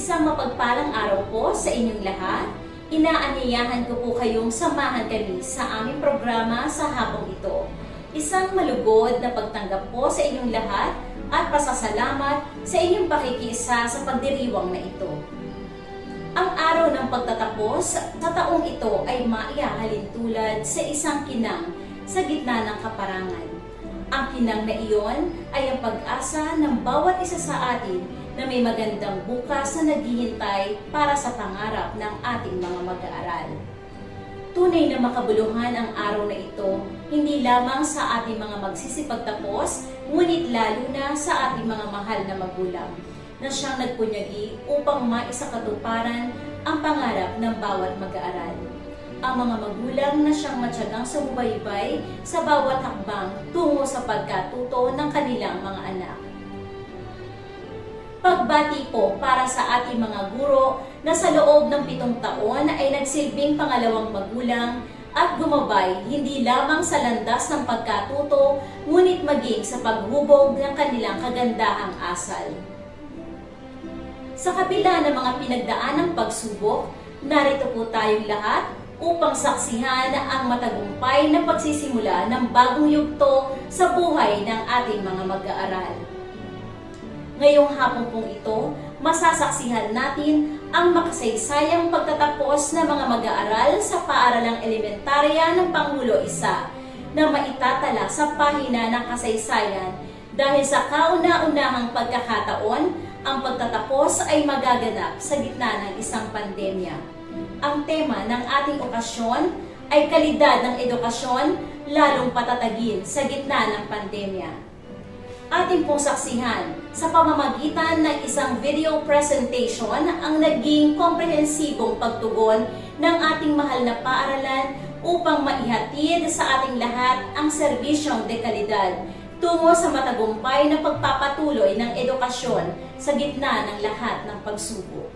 Isang mapagpalang araw po sa inyong lahat. Inaanyayahan ko po kayong samahan kami sa aming programa sa hapong ito. Isang malugod na pagtanggap po sa inyong lahat at pasasalamat sa inyong pakikiisa sa pagdiriwang na ito. Ang araw ng pagtatapos sa taong ito ay maihahalin tulad sa isang kinang sa gitna ng kaparangan. Ang kinang na iyon ay ang pag-asa ng bawat isa sa atin na may magandang bukas na naghihintay para sa pangarap ng ating mga mag-aaral. Tunay na makabuluhan ang araw na ito, hindi lamang sa ating mga magsisipagtapos, ngunit lalo na sa ating mga mahal na magulang, na siyang nagpunyagi upang maisakatuparan ang pangarap ng bawat mag-aaral. Ang mga magulang na siyang matyagang sumubaybay sa bawat hakbang tungo sa pagkatuto ng kanilang mga anak. Pagbati po para sa ating mga guro na sa loob ng 7 taon ay nagsilbing pangalawang magulang at gumabay hindi lamang sa landas ng pagkatuto, ngunit maging sa paghubog ng kanilang kagandahang asal. Sa kabila ng mga pinagdaanang pagsubok, narito po tayong lahat upang saksihan ang matagumpay na pagsisimula ng bagong yugto sa buhay ng ating mga mag-aaral. Ngayong hapon pong ito, masasaksihan natin ang makasaysayang pagtatapos ng mga mag-aaral sa paaralang elementarya ng Pangulo Isa na maitatala sa pahina ng kasaysayan dahil sa kauna-unahang pagkakataon, ang pagtatapos ay magaganap sa gitna ng isang pandemya. Ang tema ng ating okasyon ay kalidad ng edukasyon lalong patatagin sa gitna ng pandemya. Ating pong saksihan sa pamamagitan ng isang video presentation ang naging komprehensibong pagtugon ng ating mahal na paaralan upang maihatid sa ating lahat ang serbisyong dekalidad tungo sa matagumpay na pagpapatuloy ng edukasyon sa gitna ng lahat ng pagsubok.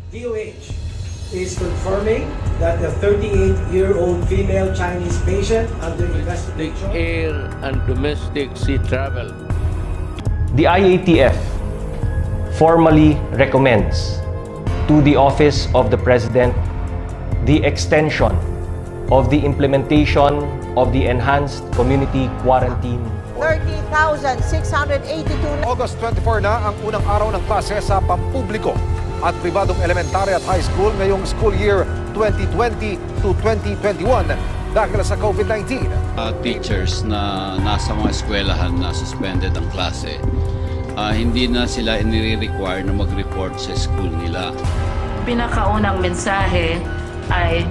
DOH is confirming that the 38-year-old female Chinese patient under investigation Air and domestic sea travel. The IATF formally recommends to the Office of the President the extension of the implementation of the enhanced community quarantine. 30,682 August 24 na ang unang araw ng klase sa pampubliko at pribadong elementary at high school ngayong school year 2020 to 2021 dahil sa COVID-19. Teachers na nasa mga eskwelahan na suspended ang klase, hindi na sila inire-require na mag-report sa school nila. Pinakaunang mensahe ay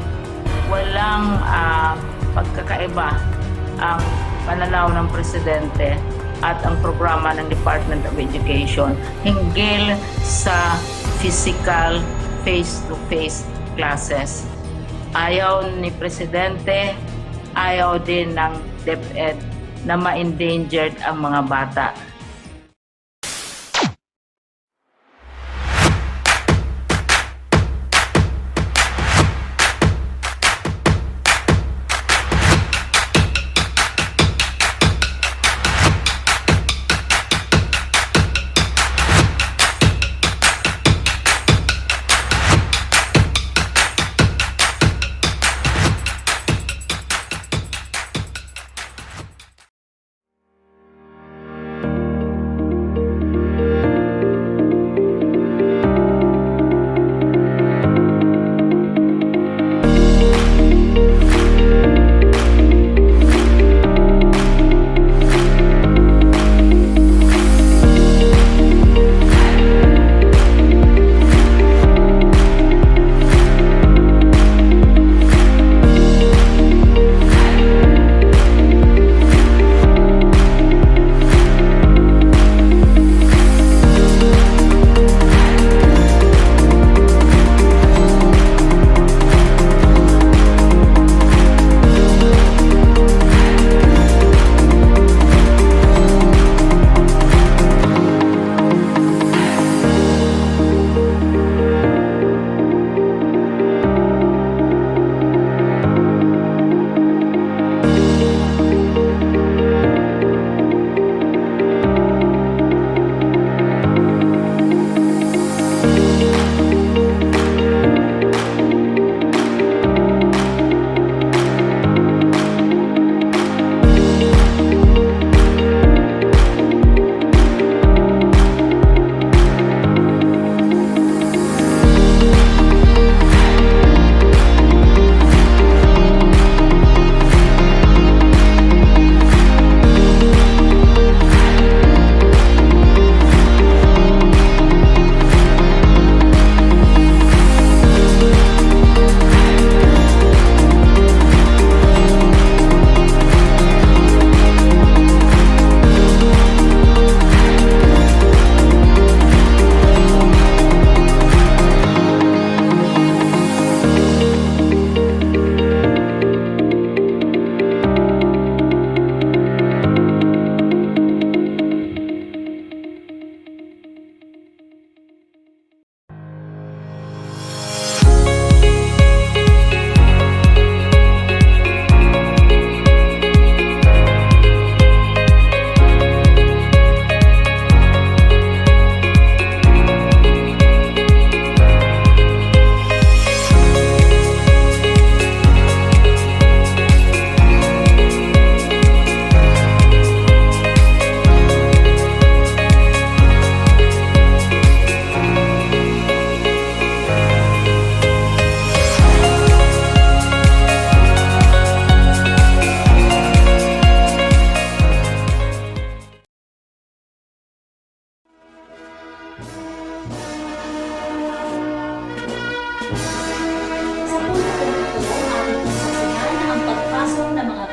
walang pagkakaiba ang pananaw ng Presidente at ang programa ng Department of Education hinggil sa physical face-to-face classes. Ayaw ni Presidente, ayaw din ng DepEd na ma-endangered ang mga bata.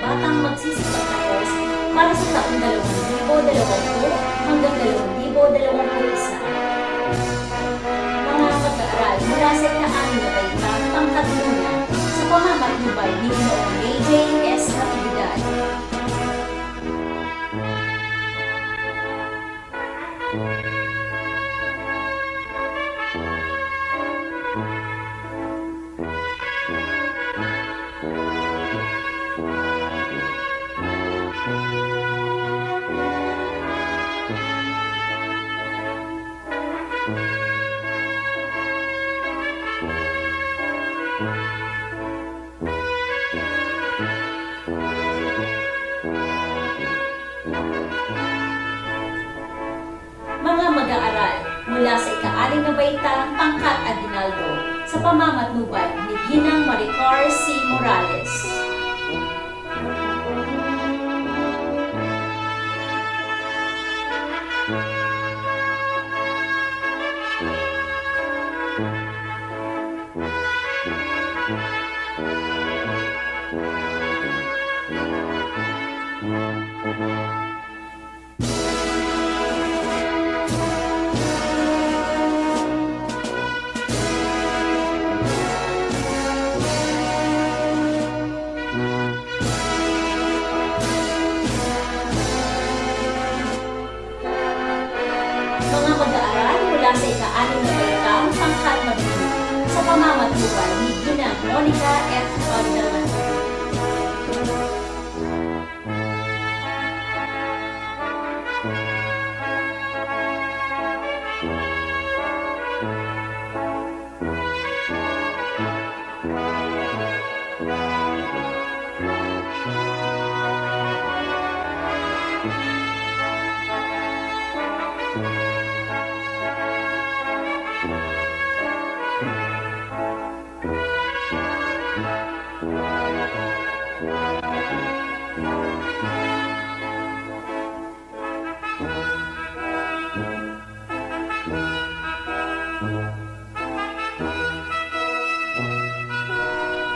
batang magsisipagtapos para sa taong 2020 hanggang 2021. Mga mag-aaral mula sa ika-6 na baitang pangkatuluyan sa pamamatnubay ni Ginoong AJ S. Natividad. Mga mag-aaral mula sa ika-6 na baitang pangkat Aguinaldo sa pamamatnubay ni Ginang Maricar C. Morales. Mga mag-aaral mula sa ika-6 na baitang pangkat Mabini sa pamamatnubay ni Ginang Monica F. Magdalena.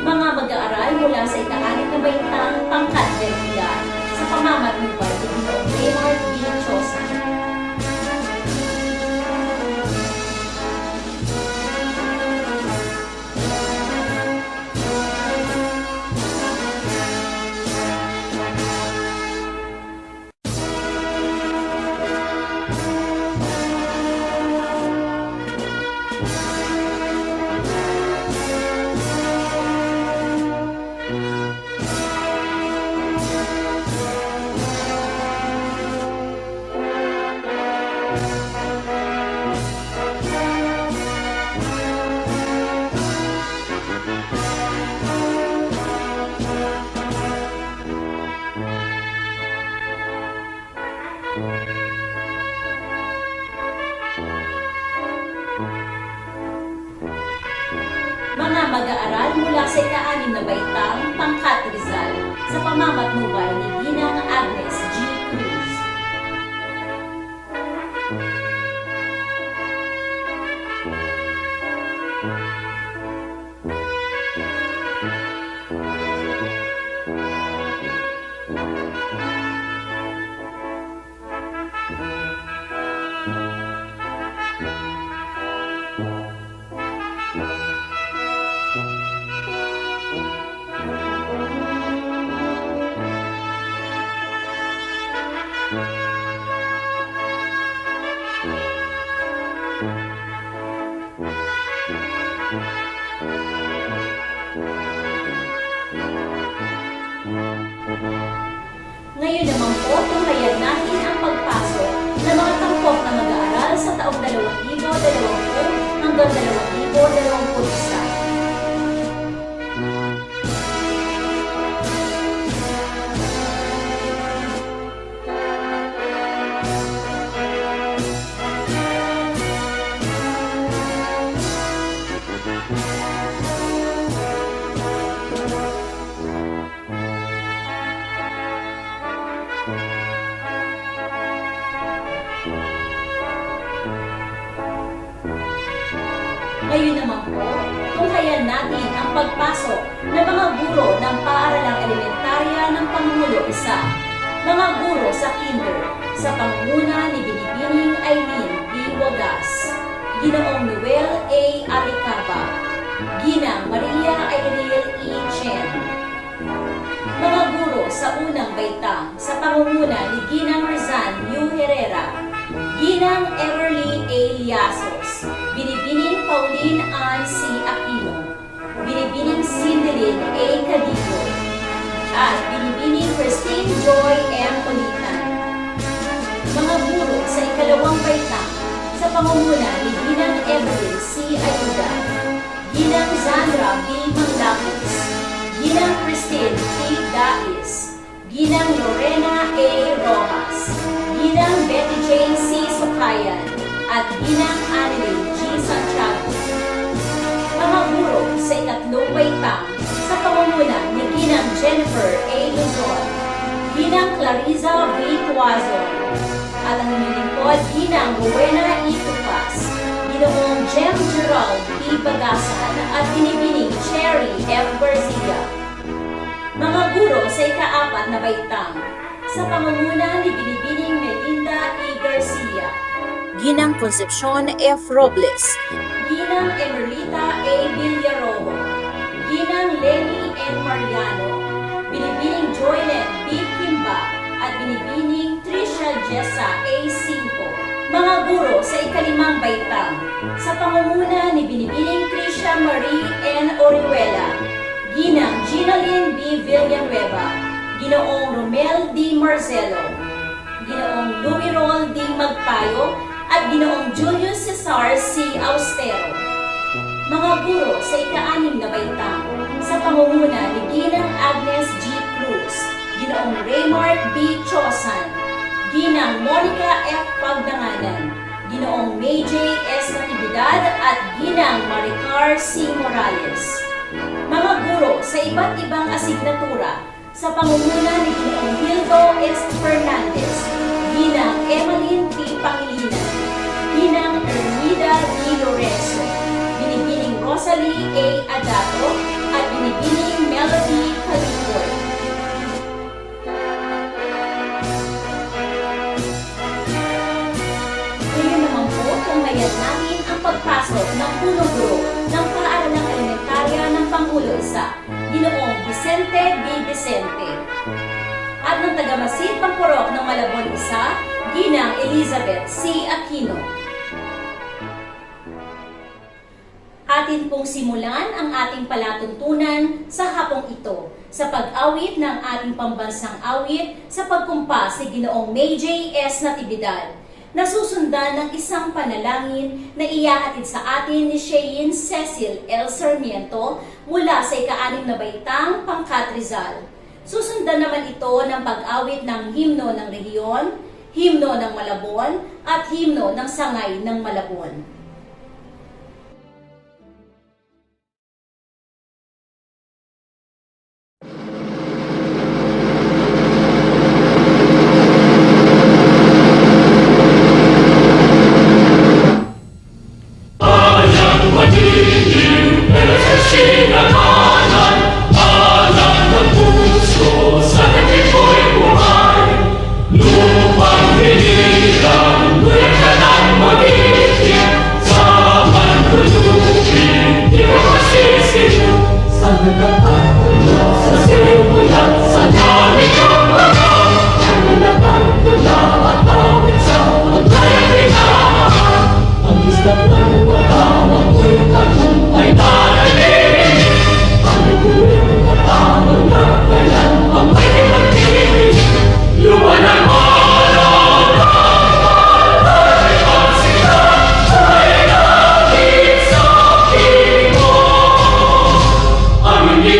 Mga mag-aaral mula sa ika-6 na baitang pangkat Regular sa pamamatnubay ni Ginoong Leonard B. Chosa. Mga mag-aaral mula sa ika-6 na baitang pangkat Rizal sa pamamatnubay ni Ginang Agnes G. Cruz. Ngayon naman po, tunghayan natin ang pagpasok ng mga tampok na mag-aaral sa taong 2020 hanggang 2021. Ngayon naman po, tunghayan simulan natin ang pagpasok ng mga guro ng paaralang elementarya ng Pangulo Isa. Mga guro sa kinder, sa pangunguna ni Binibining Eileen B. Wagas, Ginoong Noel A. Alicaba, Ginang Maria Irene E. Chen. Mga guro sa unang baitang, sa pangunguna ni Ginang Rizan U. Herrera, Ginang Everly A. Liasos, Binibining Pauline Ann C. Aquino, Binibining Cindelin A. Cadillo, at Binibining Christine Joy M. Politan. Mga guro sa ikalawang baitang, sa pangunguna ni Ginang Evelyn C. Ayuda, Ginang Zandra B. Manglapos, Ginang Christine T. Dais, Ginang Lorena A. Rojas, Ginang Betty Jane C. Sukayan, at Ginang Annalyn G. Santiago. Mga guro sa ikatlong baitang, sa pangunguna ni Ginang Jennifer A. Luzon, Ginang Clariza V. Tuazon, at ang nilingkod Ginang Rowena E. Tupas, Ginoong Jem Gerald B. Bagasan, at Binibining Cherry F. Garcia. Mga guro sa ikaapat na baitang, sa pangunguna ni Binibining Melinda E. Garcia, Ginang Concepcion F. Robles, Ginang Emerlita A. Villarojo, Ginang Lenny N. Mariano, Binibining Joylet B. Kimba, at Binibining Tricia Jessa A. Cinco. Mga guro sa ikalimang baitang, sa pangunguna ni Binibining Tricia Marie N. Orihuela, Ginang Ginalyn B. Villanueva, Ginoong Romel D. Marcelo, Ginoong Lumirol D. Magpayo, at Ginoong Julius Cesar C. Austero. Mga guro sa ika-anim na baitang, sa pangunguna ni Ginang Agnes G. Cruz, Ginoong Raymart B. Chosan, Ginang Monica F. Pagdanganan, Ginoong May J. S. Natividad, at Ginang Maricar C. Morales. Mga guro sa iba't ibang asignatura, sa pangunguna ni Ginoong Hildo S. Fernandez, Ginang Emeline P. Pangilinan, Ginang Ermida D. Lorenzo, Binibining Rosalie A. Adato, at Binibining Melody Calicoy. Ngayon naman po, tunghayan natin ang pagpasok ng punong guro ng paaralang elementarya ng Pangulo Isa, Ginoong Vicente B. Vicente. At ng tagamasid Pangpurok ng Malabon Isa, Ginang Elizabeth C. Aquino. Atin pong simulan ang ating palatuntunan sa hapong ito sa pag-awit ng ating pambansang awit sa pagkumpas ni Ginoong May J. S. Natividad, na susundan ng isang panalangin na iyahatid sa atin ni Shein Cecil L. Sarmiento mula sa ika-6 na baitang Pangkat Rizal. Susundan naman ito ng pag-awit ng himno ng rehiyon, himno ng Malabon, at himno ng Sangay ng Malabon. Amen.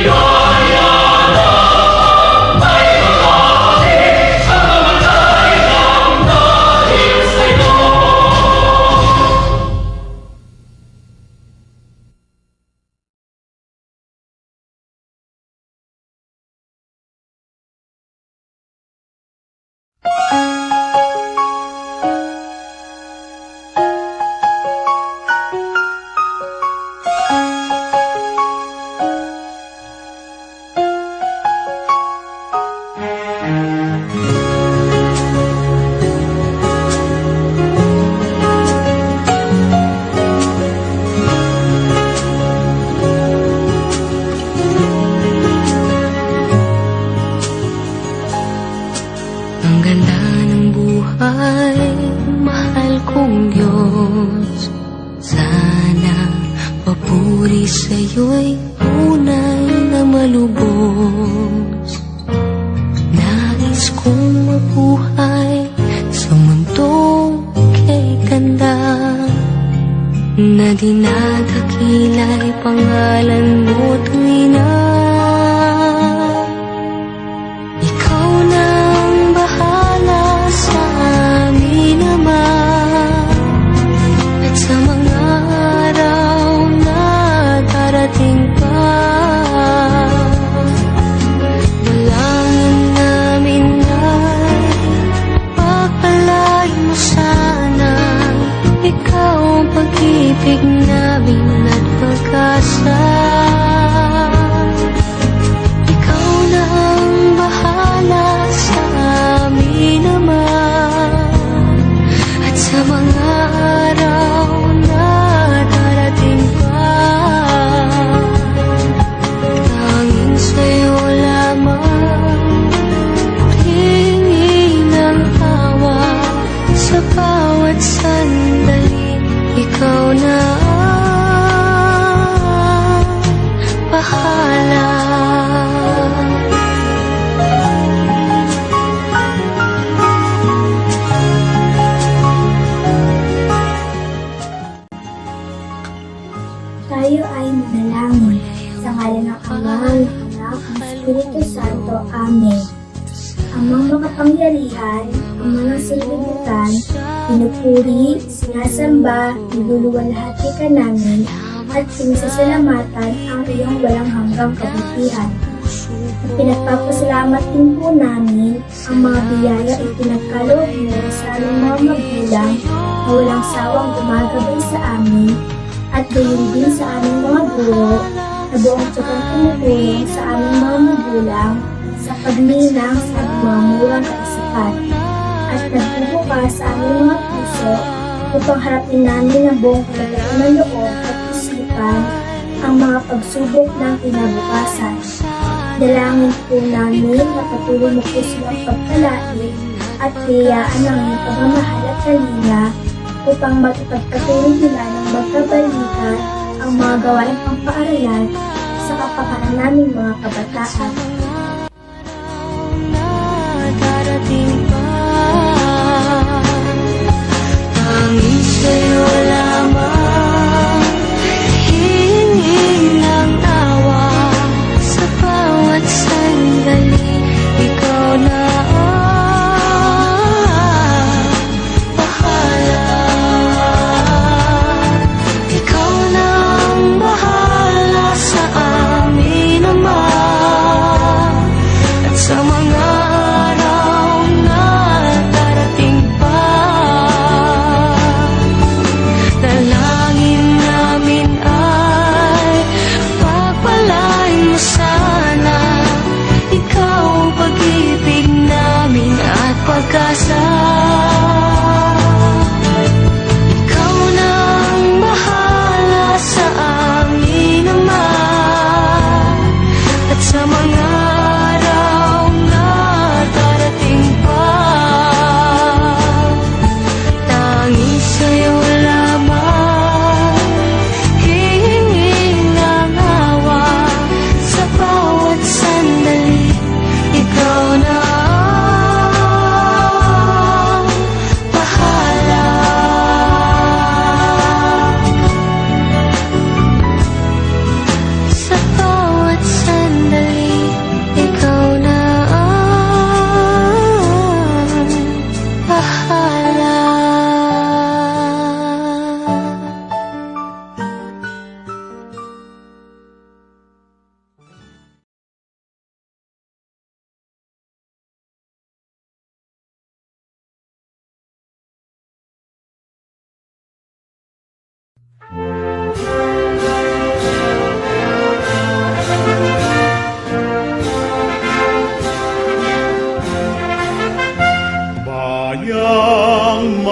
Ang ganda ng buhay, mahal kong Diyos. Sana papuri sa'yo'y tunay na malubos. Nais kong mabuhay sa mundong kay ganda, na dinadakila'y pangalan mo tuwi na. Ikaw na ang bahala sa amin naman, at sa mga araw na darating pa. Dalangin namin ay pagpalain mo sana, ikaw ang pag-ibig namin at pag-asa. Ikaw na ang bahala sa amin naman, at sa mga araw na darating pa. Tanging sa'yo lamang hingi ng awa, sa bawat sandali ikaw na ang bahala. Tayo ay manalangin sa ngalan ng Ama, ng Anak, ng Espiritu Santo. Amen. Amang makapangyarihan, Ama ng sanlibutan, pinupuri, sinasamba, niluluwalhati ka namin, at pinasasalamatan ang iyong walang hanggang kabutihan. Pinagpapasalamat din po namin ang mga biyaya ipinagkaloob mo sa aming mga magulang na walang sawang gumagabay sa amin, at gayon din sa aming mga guro na buong tsagang tumutulong sa aming mga magulang sa paglinang sa mga murang kaisipan, at nagbubukas sa aming mga puso upang harapin namin ang buong kalagayan ng loob at isipan ang mga pagsubok ng kinabukasan. Dalangin po namin na patuloy mo po silang pagpalain at biyayaan ng iyong pagmamahal at kalinga upang matupagpatuloy nila ng magkabalikan ang mga gawain pang-paaralan sa kapakanan naming mga kabataan. Darating pa, tanging sa'yo lamang hingi ng awa, sa bawat sandali ikaw na ang bahala. Ikaw na ang bahala sa amin naman,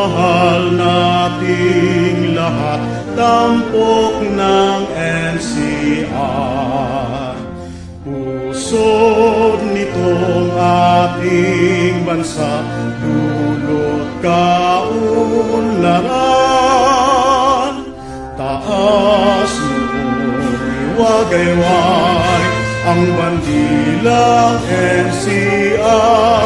mahal nating lahat, tampok ng NCR. Pusod nitong ating bansa, dulot kaunlaran. Taas noon iwagayway ang bandilang NCR.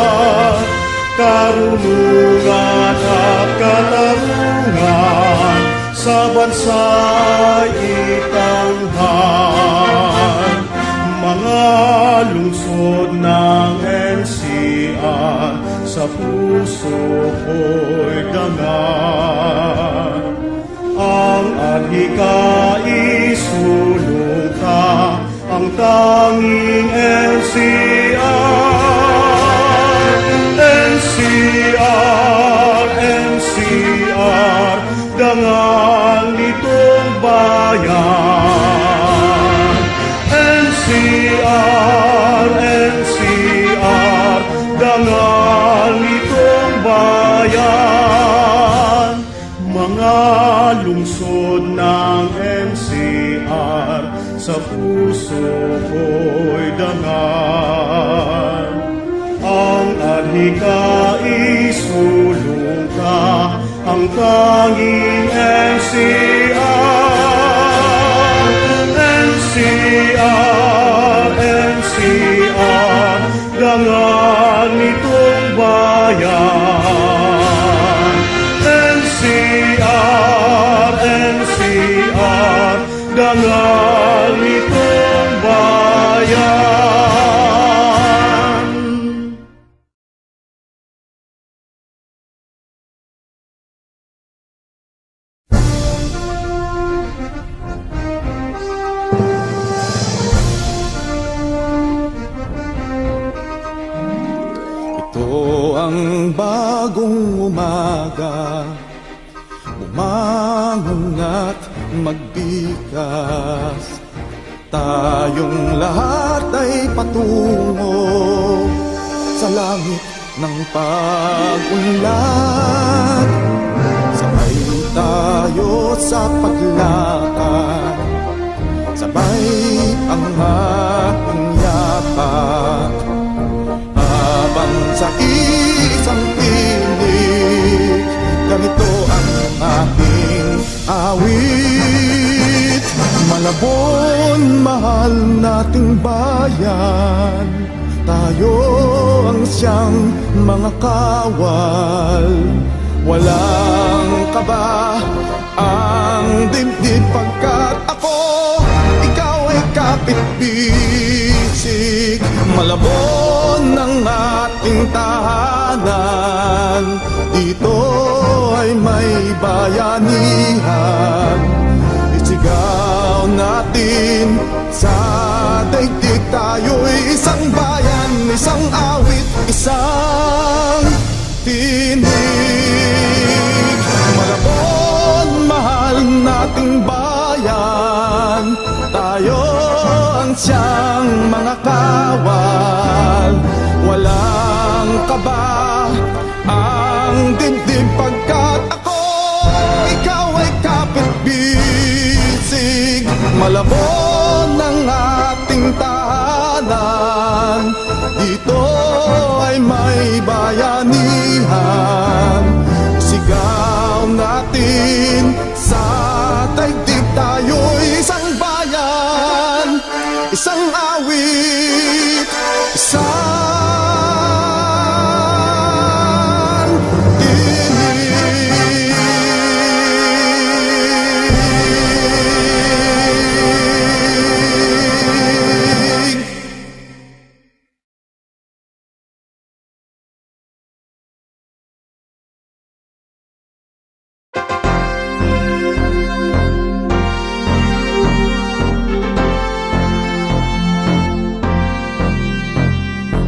Karunungan at katarungan sa bansa'y itanghal. Mga lungsod ng NCR, sa puso ko'y dangan. Ang adhika isulong ka, ang tanging NCR. NCR, NCR, dangal nitong bayan. NCR, NCR, dangal nitong bayan. Mga lungsod ng NCR, sa puso ko'y dangal. Ang adhika isulong ka, ang tanging NCR. NCR, NCR, dangal nitong bayan. NCR, NCR, dangal nitong bayan. Ang bagong umaga, bumangon at magbikas. Tayong lahat ay patungo sa langit ng pag-unlad. Sabay tayo sa paglakad, sabay ang ating yapak. Habang sa isang tinig, ganito ang ating awit. Malabon, mahal nating bayan, tayo ang siyang mga kawal. Walang kaba ang dibdib pagkat ako, ikaw ay kapit-bisig. Malabon ang ating tahanan, dito ay may bayanihan. Isigaw natin sa daigdig, tayo'y isang bayan, isang awit, isang tinig. Malabon, mahal nating bayan, tayo ang siyang mga kawal. Walang kaba ang dibdib pagkat ako, ikaw ay kapit-bisig. Malabon ang ating tahanan, dito ay may bayanihan. Sigaw natin sa daigdig, tayo'y isang bayan, isang awit, isang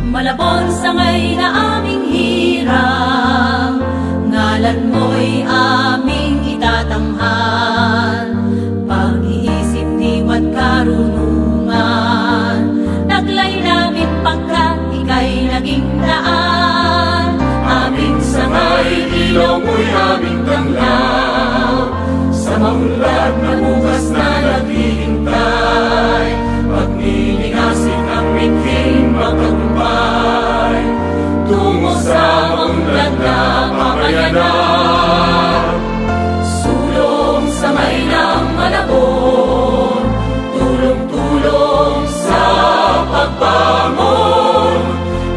Malabon sangay na aming hirang, ngalan mo'y aming itatanghal. Pag-iisip, diwa't karunungan, taglay namin pagkat ika'y naging daan. Aming sangay, ilaw mo'y aming tungo sa maunlad na mamayanan. Sulong sa may ng malabon, tulong-tulong sa pagbangon.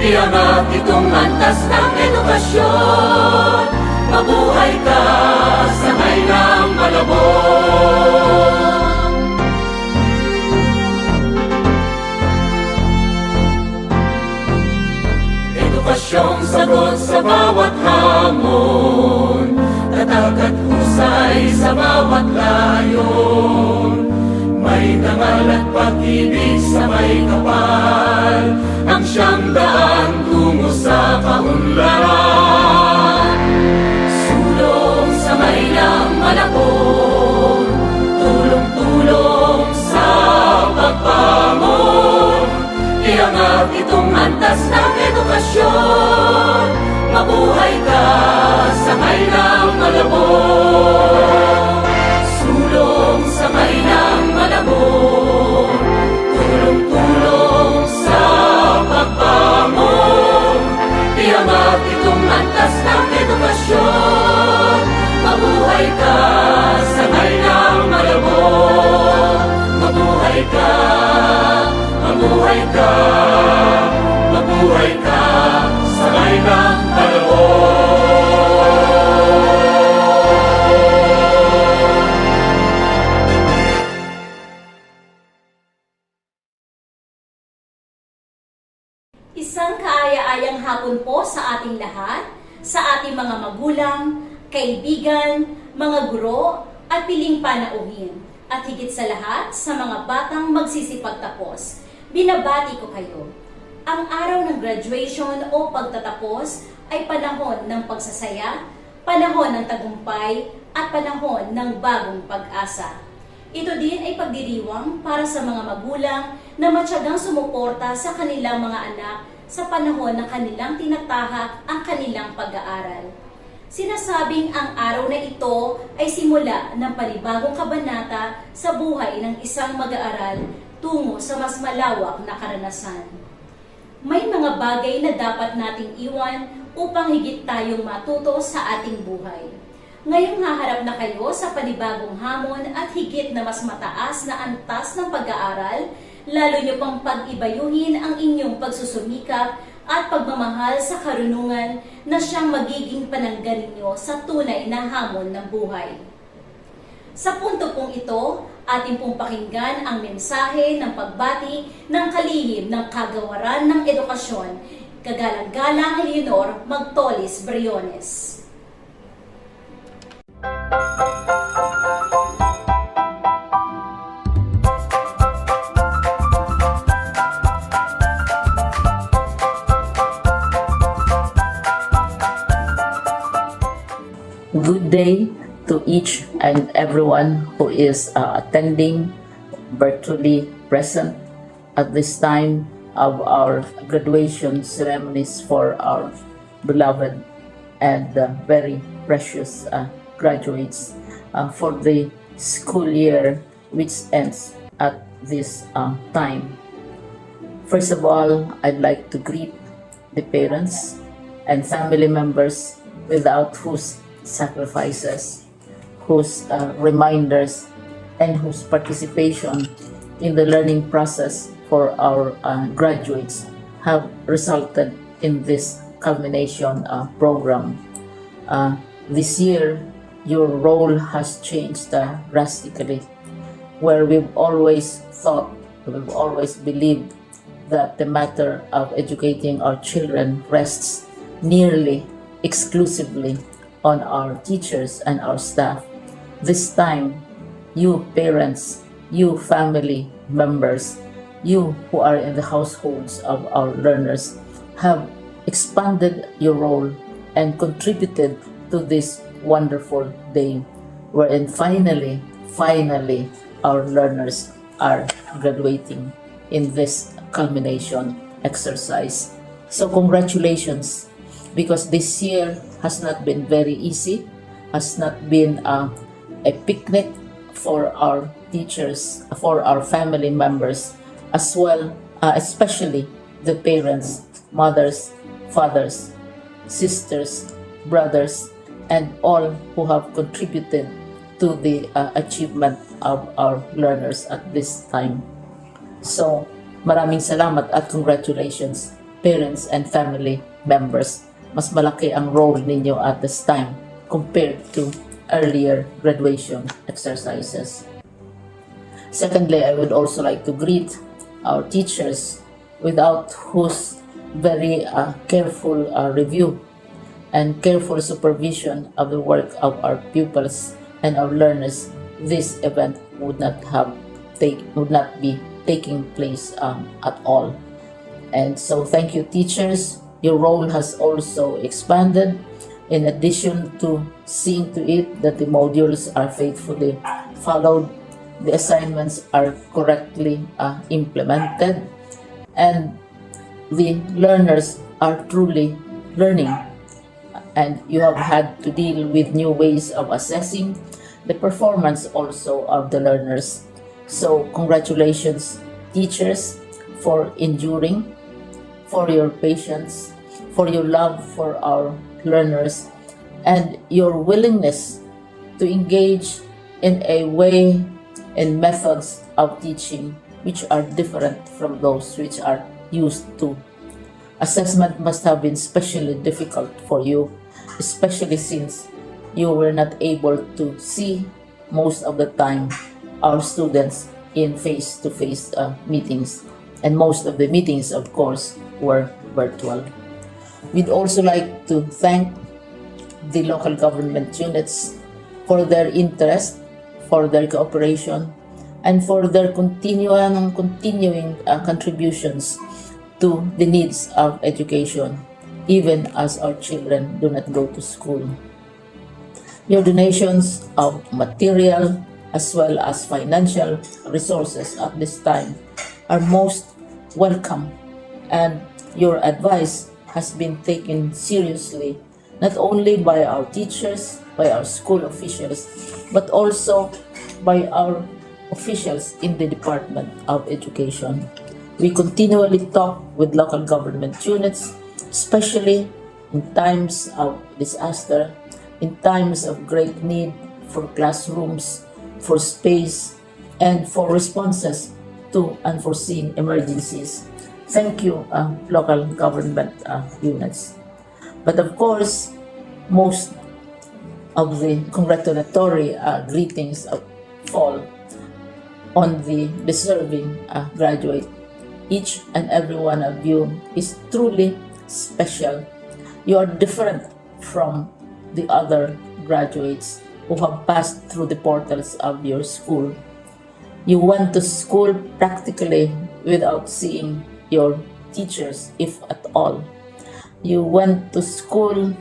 Iangat itong antas ng edukasyon, mabuhay ka sa may ng malabon. Edukasyong sagot sa bawat hamon, tatag at husay sa bawat layon. May dangal at pag-ibig sa may kapal, ang siyang daan tungo sa kaunlaran. Sulong sa may ng malabon, tulong-tulong sa pagbangon. Iangat itong antas ng edukasyon, mabuhay ka sa may ng malabon. Sulong sa may ng malabon, tulong-tulong sa pagbangon. Iangat itong antas ng edukasyon, mabuhay ka sa may ng malabon. Mabuhay ka, mabuhay ka, mabuhay ka sa may ng malabon. Isang kaaya-ayang hapon po sa ating lahat, sa ating mga magulang, kaibigan, mga guro, at piling panauhin. At higit sa lahat, sa mga batang magsisipagtapos. Binabati ko kayo. Ang araw ng graduation o pagtatapos ay panahon ng pagsasaya, panahon ng tagumpay, at panahon ng bagong pag-asa. Ito din ay pagdiriwang para sa mga magulang na matyagang sumuporta sa kanilang mga anak sa panahon na kanilang tinatahak ang kanilang pag-aaral. Sinasabing ang araw na ito ay simula ng panibagong kabanata sa buhay ng isang mag-aaral tungo sa mas malawak na karanasan. May mga bagay na dapat nating iwan upang higit tayong matuto sa ating buhay. Ngayong haharap na kayo sa panibagong hamon at higit na mas mataas na antas ng pag-aaral, lalo nyo pang pag-ibayuhin ang inyong pagsusumikap at pagmamahal sa karunungan na siyang magiging panangga ninyo sa tunay na hamon ng buhay. Sa punto pong ito, ating pong pakinggan ang mensahe ng pagbati ng kalihim ng kagawaran ng edukasyon, Kagalang-galang Leonor Magtolis Briones. Good day to each and everyone who is attending virtually present at this time of our graduation ceremonies for our beloved and very precious graduates for the school year which ends at this time. First of all, I'd like to greet the parents and family members without whose sacrifices, whose reminders, and whose participation in the learning process for our graduates have resulted in this culmination program. This year, your role has changed drastically, where we've always thought, we've always believed that the matter of educating our children rests nearly exclusively on our teachers and our staff. This time, you parents, you family members, you who are in the households of our learners have expanded your role and contributed to this wonderful day wherein finally our learners are graduating in this culmination exercise. So congratulations, because this year has not been very easy, has not been a picnic for our teachers, for our family members, as well, especially the parents, mothers, fathers, sisters, brothers, and all who have contributed to the achievement of our learners at this time. So, maraming salamat at congratulations, parents and family members. Mas malaki ang role ninyo at this time compared to earlier graduation exercises. Secondly, I would also like to greet our teachers, without whose very careful review and careful supervision of the work of our pupils and our learners, this event would not be taking place at all. And so thank you, teachers. Your role has also expanded. In addition to seeing to it that the modules are faithfully followed, the assignments are correctly implemented, and the learners are truly learning, and you have had to deal with new ways of assessing the performance also of the learners. So congratulations, teachers, for enduring, for your patience, for your love for our learners, and your willingness to engage in a way and methods of teaching which are different from those which are used to. Assessment must have been especially difficult for you, especially since you were not able to see most of the time our students in face-to-face meetings, and most of the meetings, of course, were virtual. We'd also like to thank the local government units for their interest, for their cooperation, and for their continuing contributions to the needs of education, even as our children do not go to school. Your donations of material as well as financial resources at this time are most welcome, and your advice has been taken seriously not only by our teachers, by our school officials, but also by our officials in the Department of Education. We continually talk with local government units, especially in times of disaster, in times of great need for classrooms, for space, and for responses to unforeseen emergencies. Thank you, local government units. But of course, most of the congratulatory greetings fall on the deserving graduate. Each and every one of you is truly special. You are different from the other graduates who have passed through the portals of your school. You went to school practically without seeing your teachers, if at all. You went to school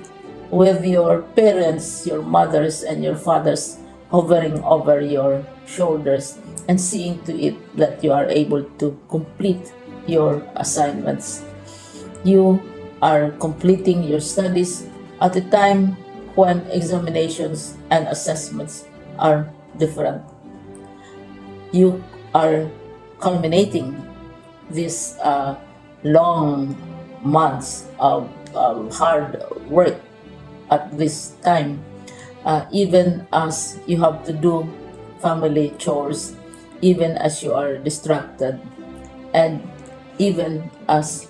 with your parents, your mothers and your fathers hovering over your shoulders and seeing to it that you are able to complete your assignments. You are completing your studies at a time when examinations and assessments are different. You are culminating these long months of hard work at this time, even as you have to do family chores, even as you are distracted, and even as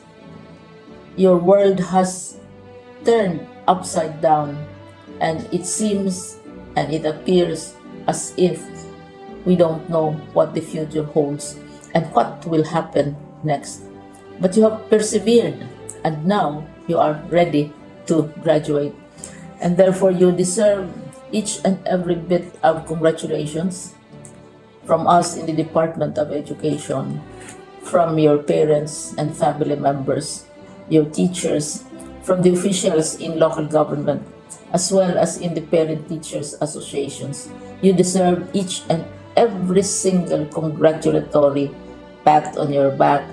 your world has turned upside down, and it seems and it appears as if we don't know what the future holds and what will happen next. But you have persevered, and now you are ready to graduate. And therefore, you deserve each and every bit of congratulations from us in the Department of Education, from your parents and family members, your teachers, from the officials in local government, as well as in the Parent Teachers Associations. You deserve each and every single congratulatory pat on your back,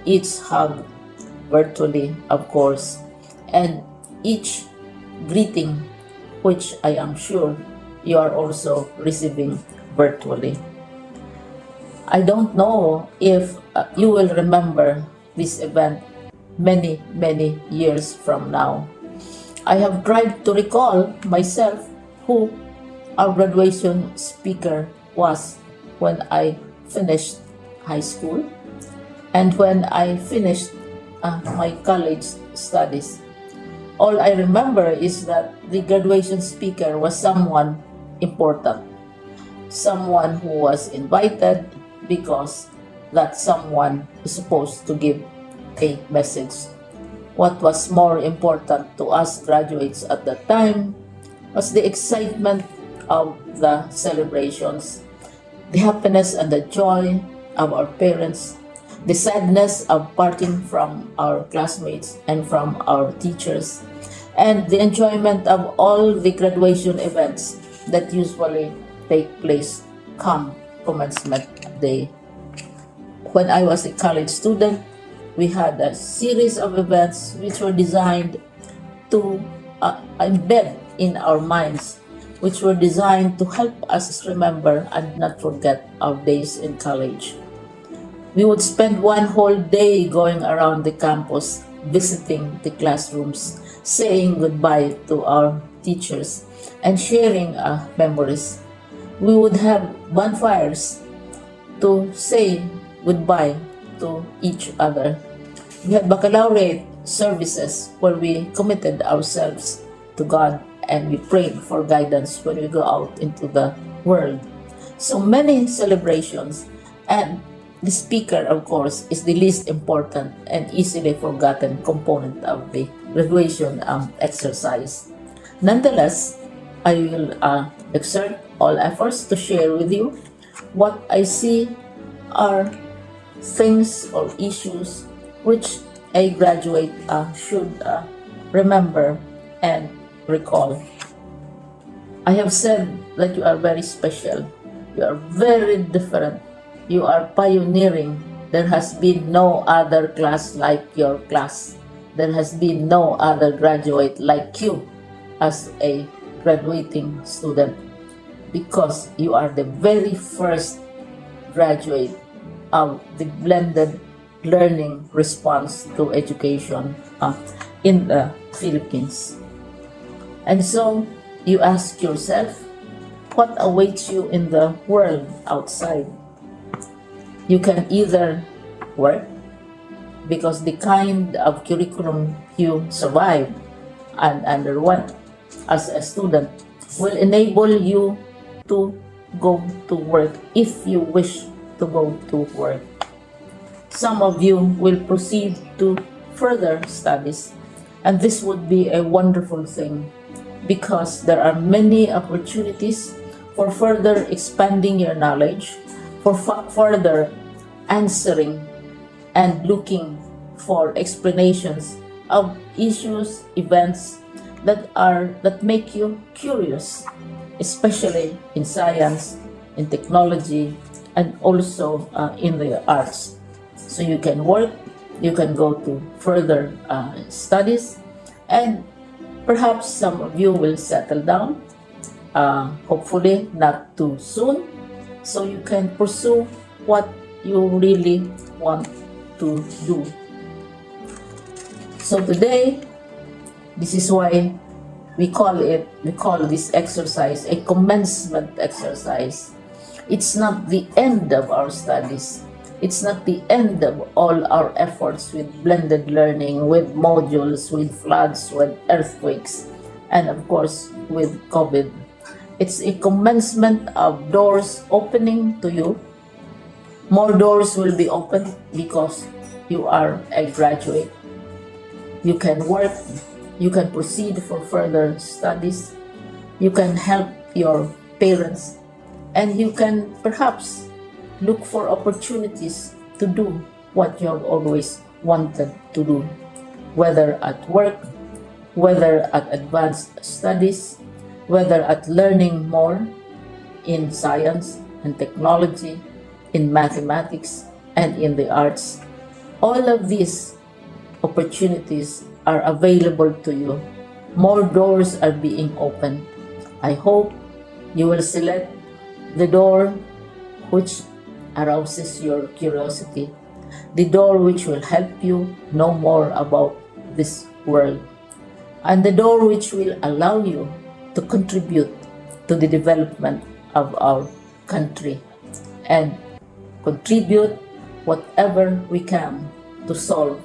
each hug, virtually, of course, and each greeting, which I am sure you are also receiving virtually. I don't know if you will remember this event many years from now, I have tried to recall myself who our graduation speaker was when I finished high school and when I finished my college studies. All I remember is that the graduation speaker was someone important, someone who was invited because that someone is supposed to give a message. What was more important to us graduates at that time was the excitement of the celebrations, the happiness and the joy of our parents, the sadness of parting from our classmates and from our teachers, and the enjoyment of all the graduation events that usually take place come commencement day. When I was a college student, we had a series of events which were designed to embed in our minds, which were designed to help us remember and not forget our days in college. We would spend one whole day going around the campus, visiting the classrooms, saying goodbye to our teachers, and sharing memories. We would have bonfires to say goodbye to each other. We had baccalaureate services where we committed ourselves to God and we prayed for guidance when we go out into the world. So many celebrations, and the speaker, of course, is the least important and easily forgotten component of the graduation exercise. Nonetheless, I will exert all efforts to share with you what I see are things or issues which a graduate should remember and recall. I have said that you are very special. You are very different. You are pioneering. There has been no other class like your class. There has been no other graduate like you as a graduating student, because you are the very first graduate of the blended learning response to education in the Philippines. And so you ask yourself, what awaits you in the world outside? You can either work, because the kind of curriculum you survive and underwent as a student will enable you to go to work if you wish to go to work. Some of you will proceed to further studies, and this would be a wonderful thing because there are many opportunities for further expanding your knowledge, for further answering and looking for explanations of issues, events that make you curious, especially in science, in technology, and also in the arts. So you can work, you can go to further studies, and perhaps some of you will settle down, hopefully not too soon, so you can pursue what you really want to do. So today, this is why we call this exercise a commencement exercise. It's not the end of our studies. It's not the end of all our efforts with blended learning, with modules, with floods, with earthquakes, and of course with COVID. It's a commencement of doors opening to you. More doors will be opened because you are a graduate. You can work, you can proceed for further studies, you can help your parents, and you can perhaps look for opportunities to do what you have always wanted to do, whether at work, whether at advanced studies, whether at learning more in science and technology, in mathematics, and in the arts. All of these opportunities are available to you. More doors are being opened. I hope you will select the door which arouses your curiosity, the door which will help you know more about this world. and the door which will allow you to contribute to the development of our country and contribute whatever we can to solve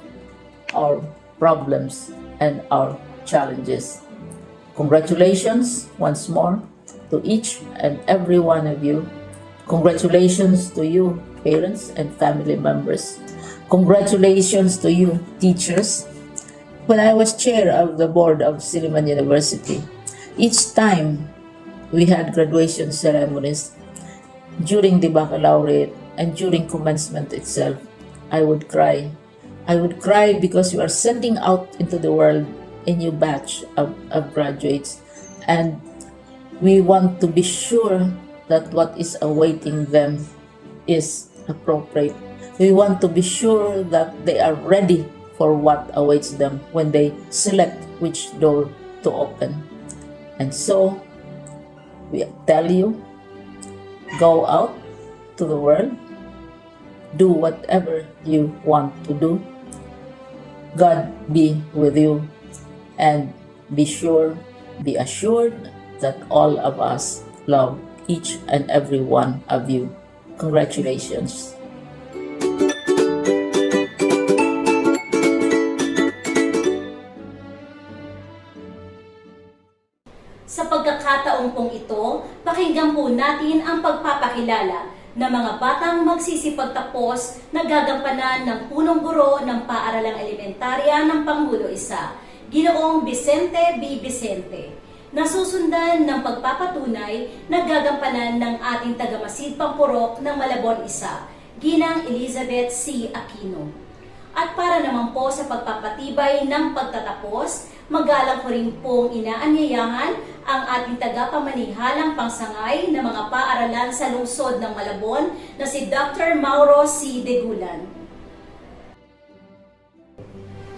our problems and our challenges. Congratulations once more to each and every one of you. Congratulations to you, parents and family members. Congratulations to you, teachers. When I was chair of the board of Silliman University, each time we had graduation ceremonies, during the baccalaureate and during commencement itself, I would cry. I would cry because we are sending out into the world a new batch of graduates, and we want to be sure that what is awaiting them is appropriate. We want to be sure that they are ready for what awaits them when they select which door to open. And so, we tell you, go out to the world, do whatever you want to do. God be with you, and be assured that all of us love each and every one of you. Congratulations. Sa pagkakataong pong ito, pakinggan po natin ang pagpapakilala ng mga batang magsisipagtapos na gagampanan ng punong guro ng paaralang elementarya ng Pangulo Isa, Ginoong Vicente B. Vicente, nasusundan ng pagpapatunay na gagampanan ng ating tagamasid Pampurok ng Malabon Isa, Ginang Elizabeth C. Aquino. At para naman po sa pagpapatibay ng pagtatapos, magalang ko rin pong inaanyayahan ang ating tagapamanihalang pangsangay ng mga paaralan sa lungsod ng Malabon na si Dr. Mauro C. Degulan.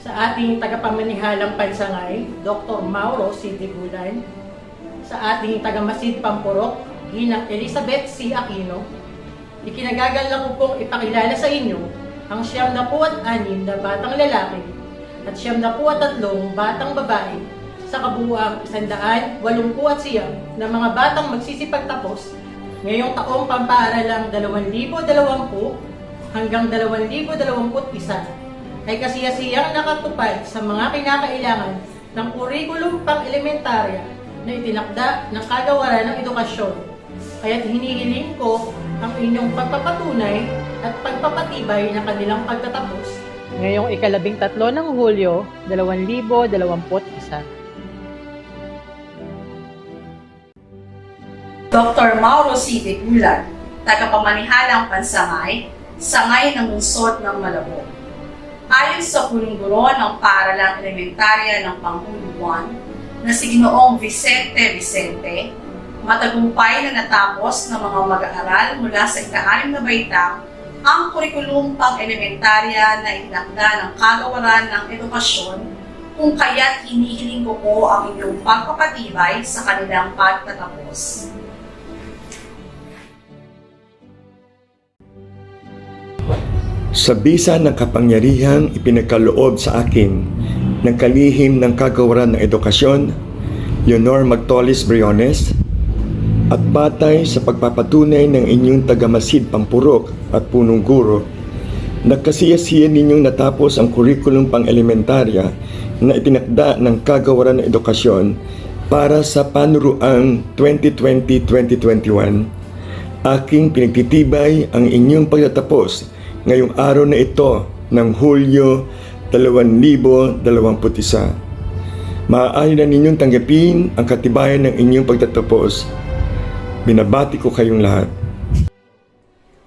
Sa ating tagapamanihalang pansangay, Dr. Mauro C. Degulan, sa ating tagamasid Pampurok, Ginang Elizabeth C. Aquino, ikinagagalak ko pong ipakilala sa inyo ang 76 na batang lalaki at 73 batang babae sa kabuuang 189 na mga batang magsisipagtapos ngayong taong pampaaralang 2020 hanggang 2021 ay kasiyasiyang nakatupad sa mga kinakailangan ng kurikulum pang-elementarya na itinakda ng Kagawaran ng Edukasyon. Kaya't hinihiling ko ang inyong pagpapatunay at pagpapatibay ng kanilang pagtatapos ngayong 13 ng Hulyo, 2021. Dr. Mauro C. Degulan, tagapamanihalang pansangay, sangay ng lungsod ng Malabon. Ayon sa punong guro ng paaralang elementarya ng Pangulo 1 na si Ginoong Vicente Vicente, matagumpay na natapos ng mga mag-aaral mula sa ika-6 na baitang ang kurikulum pang-elementarya na itinakda ng Kagawaran ng Edukasyon, kung kaya't hinihiling ko po ang inyong pagpapatibay sa kanilang pagtatapos. Sa bisa ng kapangyarihang ipinagkaloob sa akin ng kalihim ng Kagawaran ng Edukasyon, Leonor Magtolis Briones, at batay sa pagpapatunay ng inyong tagamasid Pampurok at punong guro, nagkasiyasiyan ninyong natapos ang kurikulum pang-elementarya na itinakda ng Kagawaran ng Edukasyon para sa panuruang 2020-2021. Aking pinagtitibay ang inyong pagtatapos ngayong araw na ito ng Hulyo 2021. Maaari na ninyong tanggapin ang katibayan ng inyong pagtatapos. Binabati ko kayong lahat.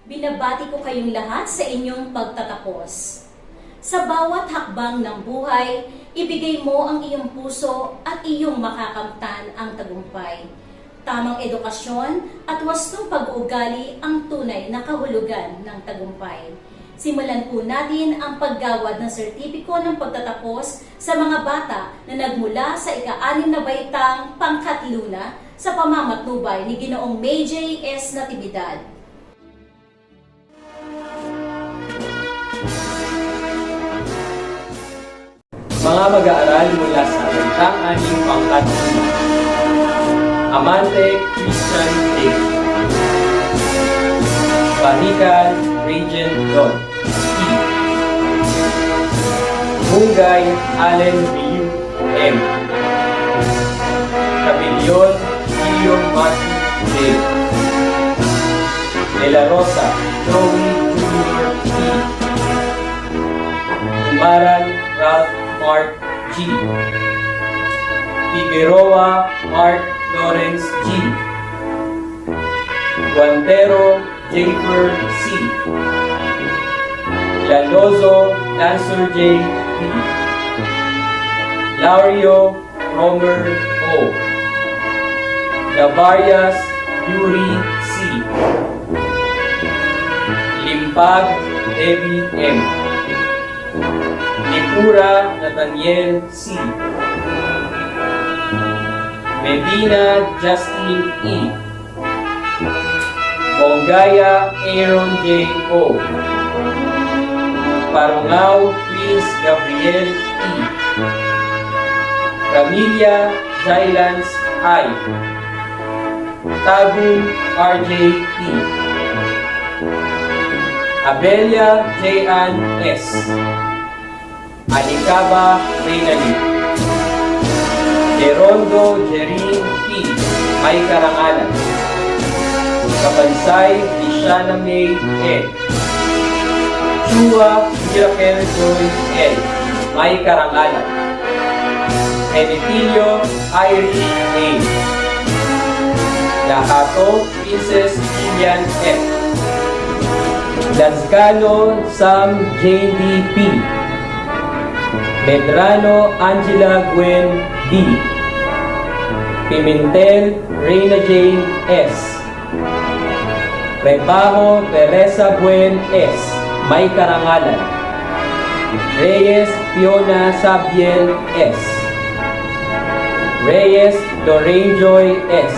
Binabati ko kayong lahat sa inyong pagtatapos. Sa bawat hakbang ng buhay, ibigay mo ang iyong puso at iyong makakamtan ang tagumpay. Tamang edukasyon at wastong pag-uugali ang tunay na kahulugan ng tagumpay. Simulan po natin ang paggawad ng sertipiko ng pagtatapos sa mga bata na nagmula sa ika-6 na baitang pangkatluna sa pamamatnubay ni Ginoong May J. S. Natividad. Mga mag-aaral mula sa Balitang Aning Pangkat Amante Christian Faith, Barican Regent Don E. Mungay Allen Ryu M. Cabellion Guillaume Matthew J. De La Rosa Joey Jr. E. Umaran Ralph Mark G. Figueroa Mark Lawrence G. Guantero Jafer C. Lalozo Lancer J. B. Laurio Romer O. Gavarias Yuri C. Limpag Debbie M. Lipura Nathaniel C. Medina Justin E. Mongaya Aaron J. O. Parungao Prince Gabriel E. Ramilia Jailans I. Tagun RJ E. Abelia J.Ann S. Alicaba Reynali. Gerondo Jerin P. May Karangalan. Kabansay Lishana May N. Chua Miracle Joy L. May Karangalan. Enetilio Irish A. Lahato Princess Lilian F. Lazcano Sam Jane D. P. Medrano Angela Gwen D. Pimentel Reina Jane S. Rebajo Teresa Gwen S. May Karangalan. Reyes Fiona Sabiel S. Reyes Lorraine Joy S.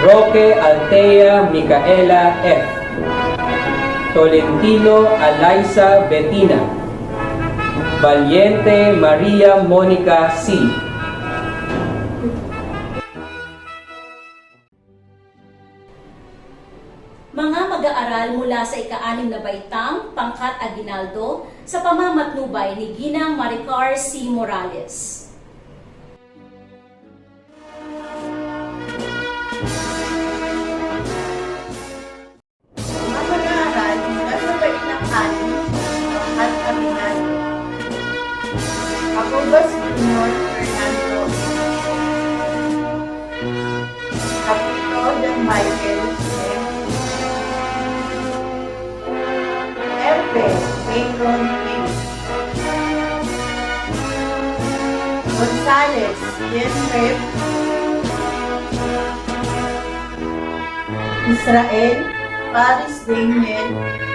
Roque Altea Micaela F. Tolentino Alaisa Bettina. Valiente Maria Monica C. Mga mag-aaral mula sa ika-6 na baitang Pangkat Aguinaldo sa pamamatnubay ni Ginang Maricar C. Morales. Mga mag-aaral mula sa baitang 6, Pangkat Aguinaldo. Agobas Junior Fernando. Capito Don Michael M. Erpe Aaron M. Gonzales Jen Rep. Israel Paris Daniel P.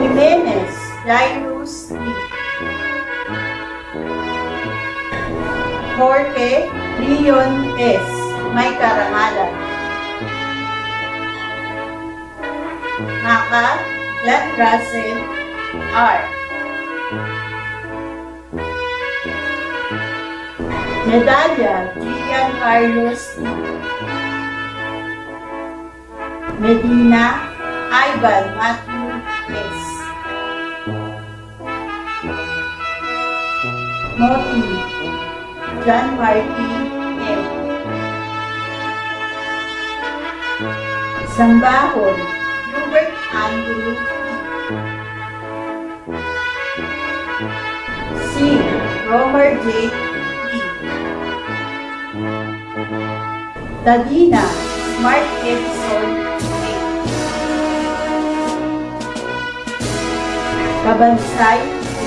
Jimenez Jairus D. Jorge Leon S. May Karangalan. Maka Glenn Russell R. Medalya Gian Carlos D. Medina Ivan Matthew S. Moti John Marty M. Sambahon Hubert Andrew C. Romer J. E. Tadina Smart Edson A. Kabansay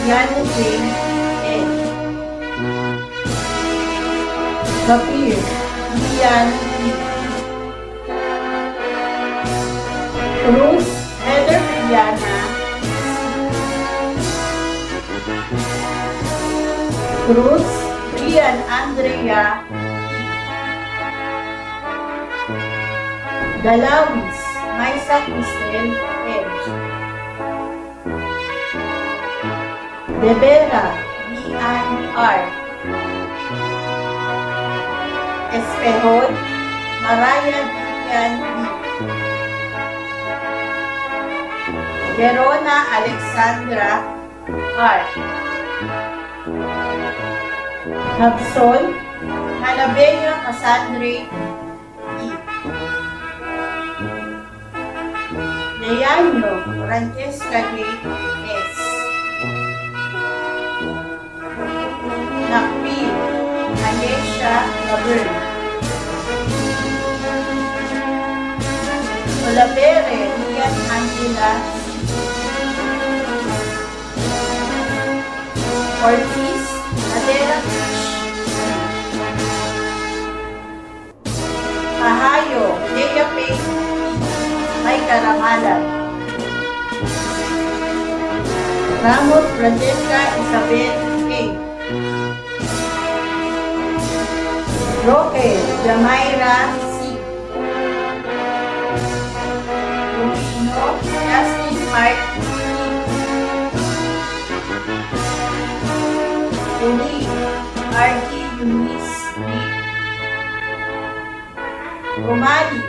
Yana Jane N. Kapir Ian E. Cruz Heather Rihanna Cruz Rian Andrea Galawis Maisa Cristel M. Rivera Lian R. Espejol Maraya Dian B. Verona Alexandra R. Habsol Halabella Cassandre E. Leano Francesca J. S. Nakpil Ayesha Labern. Olabere Rian Angela Ortiz Adela Fish. Pahayo Leia Pei May Karamalan. Ramos Francesca Isabel A. Roque Jamaira C. Rufino Justin Mark Uli R.T. Eunice B. Romali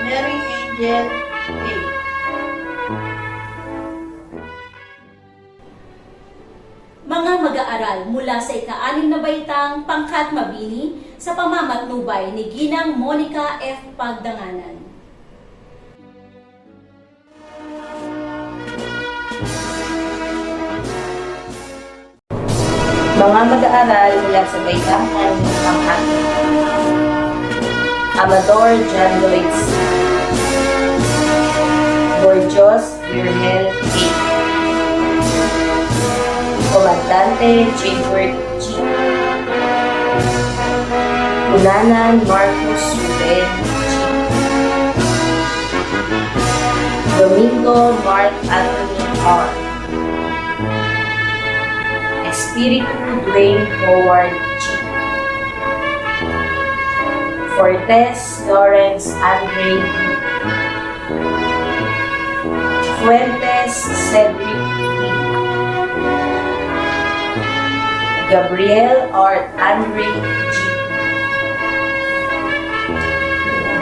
Mary Angel A. Mga mag-aaral mula sa ika-6 na baitang Pangkat Mabini sa pamamatnubay ni Ginang Monica F. Pagdanganan. Mga mag-aaral mula sa baitang Pangkat Amador John Lloyd C. Borjos Virgel A. Comandante Jaybird G. Unanan Marcos Ruben G. Domingo Mark Anthony R. Espiritu Dwayne Howard G. Fortes Lawrence Andre B. Fuentes Cedric B. Gabriel Art Andre G.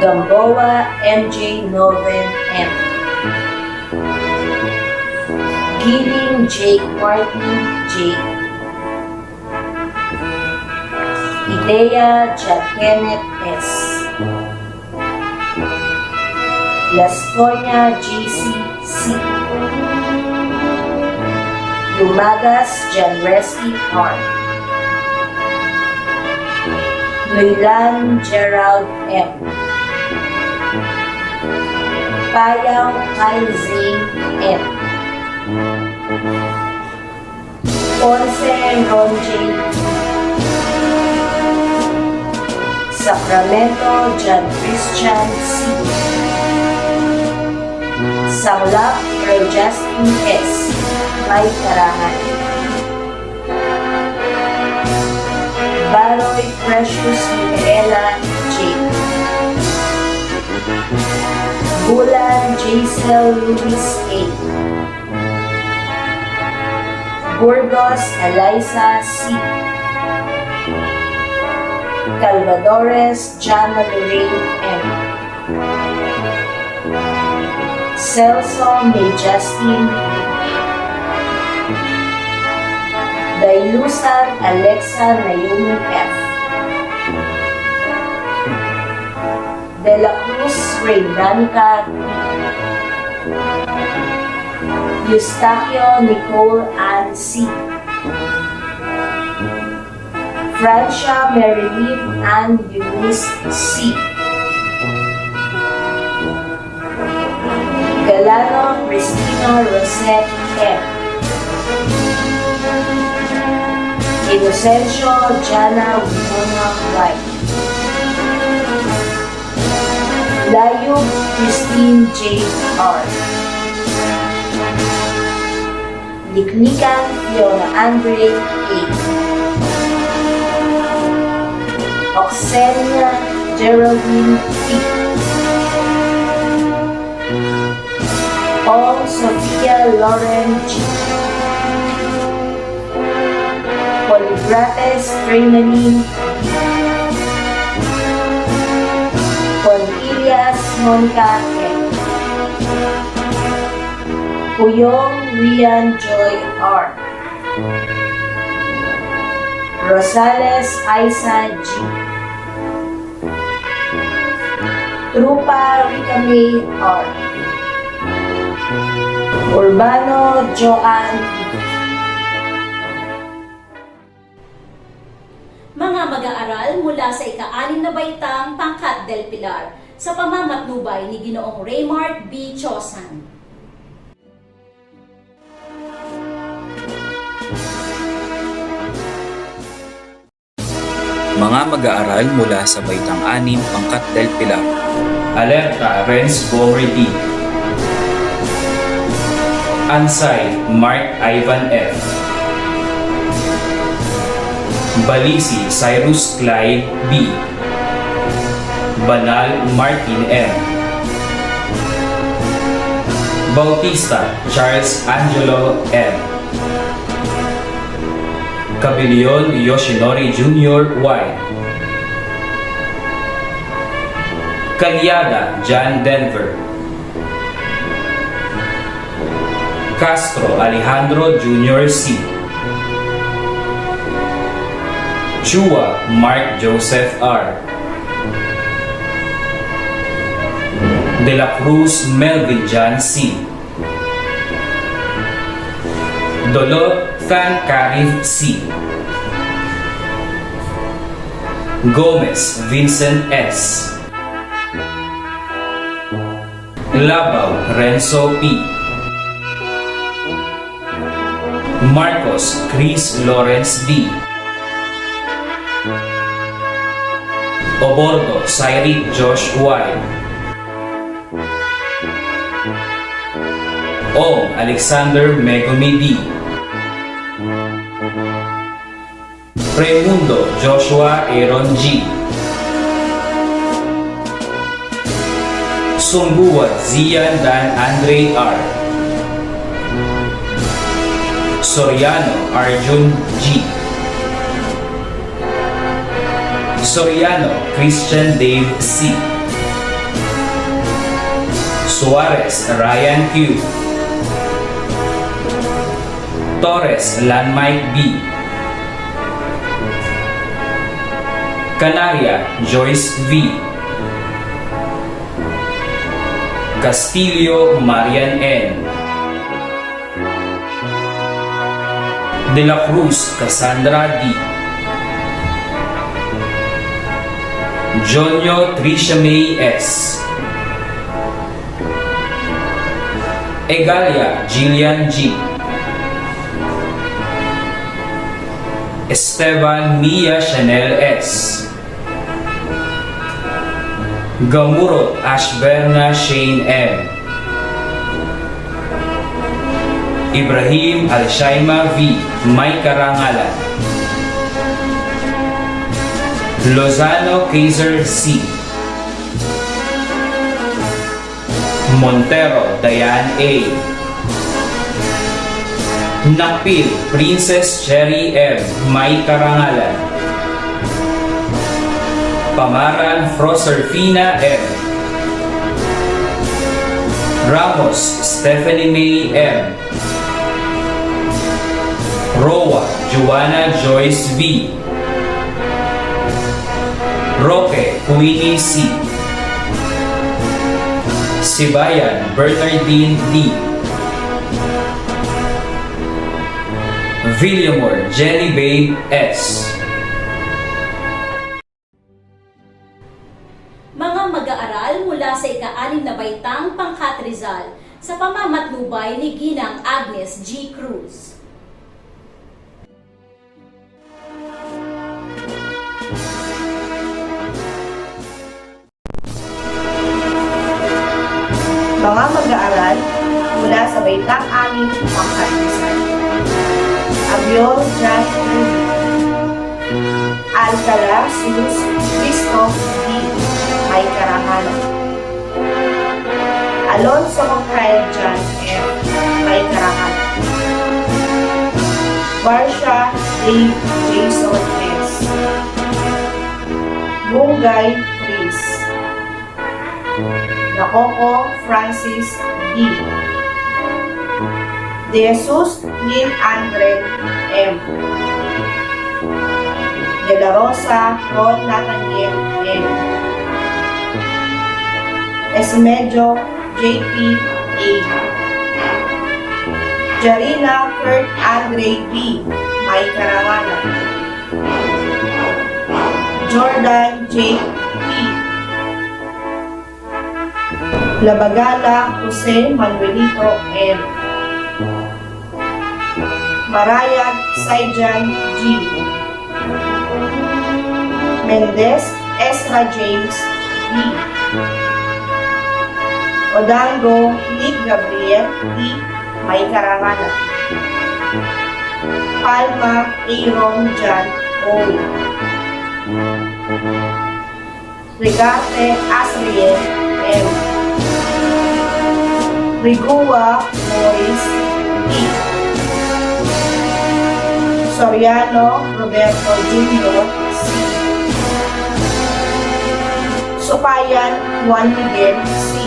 Gamboa MJ Noven M. Giling Jake Martin J. Idea Jack Kenneth S. Lastonia JC C. Lumagas Janresti R. Luilan Gerald M. Payaw Kyle Zane M. Ponce Ron J. Sacramento John Christian C. Saulak Ray Justin S. May Karahan. Baroy Precious Micaela J. Bulan Jaisel Luis A. Burgos Eliza C. Calvadores Jana Lorraine M. Celso May Justin Dailusan Alexa Naomi F. De la Cruz Ray Danica Eustaquio Nicole Ann C. Francia Marilyn Ann Eunice C. Galano Cristina Rosette M. Inocencio Jana Winona White. Layo Christine J. R. Liknikan Fiona Andre A. Oxenia Geraldine P. Paul Sophia Lauren G. Eufrates Trinity, Cornelius Monica M. Puyong Rian Joy R. Rosales Aiza G. Trupa Rica May R. Urbano Joan P. Mga mag-aaral mula sa ika-6 na baitang Pangkat del Pilar sa pamamatnubay ni Ginoong Raymart B. Chosan. Mga mag-aaral mula sa Baitang 6, Pangkat del Pilar. Alerta, Renz Bomredi. Ansay, Mark Ivan F. Balisi, Cyrus Clyde B. Banal, Martin M. Bautista, Charles Angelo M. Cabilion Yoshinori Jr. Y. Calyada John Denver. Castro Alejandro Jr. C. Chua Mark Joseph R. De la Cruz Melvin John C. Dolot Fan Karif C. Gomez Vincent S. Labaw Renzo P. Marcos Chris Lawrence D. Obordo Cyril Josh Y. Ong Alexander Megumi D. Raimundo Joshua Aaron G. Sumbuwa Zian Dan Andre R. Soriano Arjun G. Soriano Christian Dave C. Suarez Ryan Q. Torres Lanmike B. Canaria Joyce V. Castillo Marian N. De la Cruz Cassandra D. Jonyo Trisha May S. Egalia Jillian G. Esteban Mia Chanel S. Gamurot Ashberna Shane M. Ibrahim Alshaima V. May Karangalan. Lozano Kaiser C. Montero Diane A. Napil Princess Cherry M. May Karangalan. Pamaran Froserfina M. Ramos Stephanie May M. Roa Joanna Joyce V. Roque Queenie C. Sibayan Bernardine D. Villamor Jenny Babe S. Mga mag-aaral mula sa ika-6 na baitang Pangkat Rizal sa pamamatnubay ni Ginang Agnes G. Cruz. Mga mag-aaral mula sa Baitang 6, Pangkat Rizal. Abiol Josh Rudy. Alcala Silus Christoph D. May Karangalan. Alonso Kyle John F. May Karangalan. Barsha Dave Jason Quezon S. Bungay Chris. Nacoco Francis D. De Jesus Lynn Andre M. De la Rosa Ron Nathaniel N. Esmedio JP A. Jarina Kurt Andre B. May Karangalan. Jordan J. P. Labagala Jose Manuelito M. Marayag Saijan G. Mendez Ezra James B. Odango Nick Gabriel D. May Karangalan. Palma Aaron John O. Rigate Asriel M. Rigua Morris E. Soriano Roberto Jr. C. Supayan Juan Miguel C.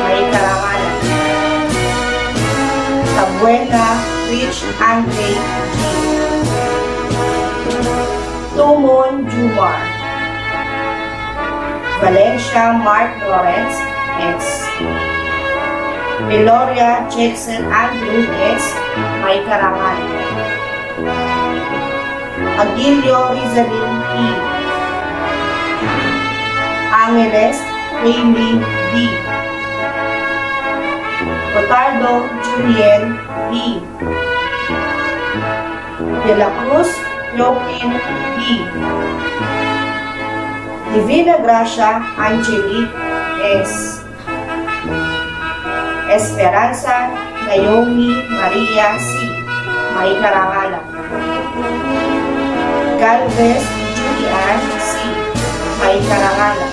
May Karangalan. Tabuena Rich Andre G. Tumon Jumar. Valencia Mark Lawrence S. Meloria Jackson Andrew S. May Karangalan. Agilio Rizalin E. Angeles Amy D. Cotardo Julien B. De la Cruz Joaquin B. Divina Gracia Angelique S. Esperanza Naomi Maria C. May Karangalan. Galvez Julian C. May Karangalan.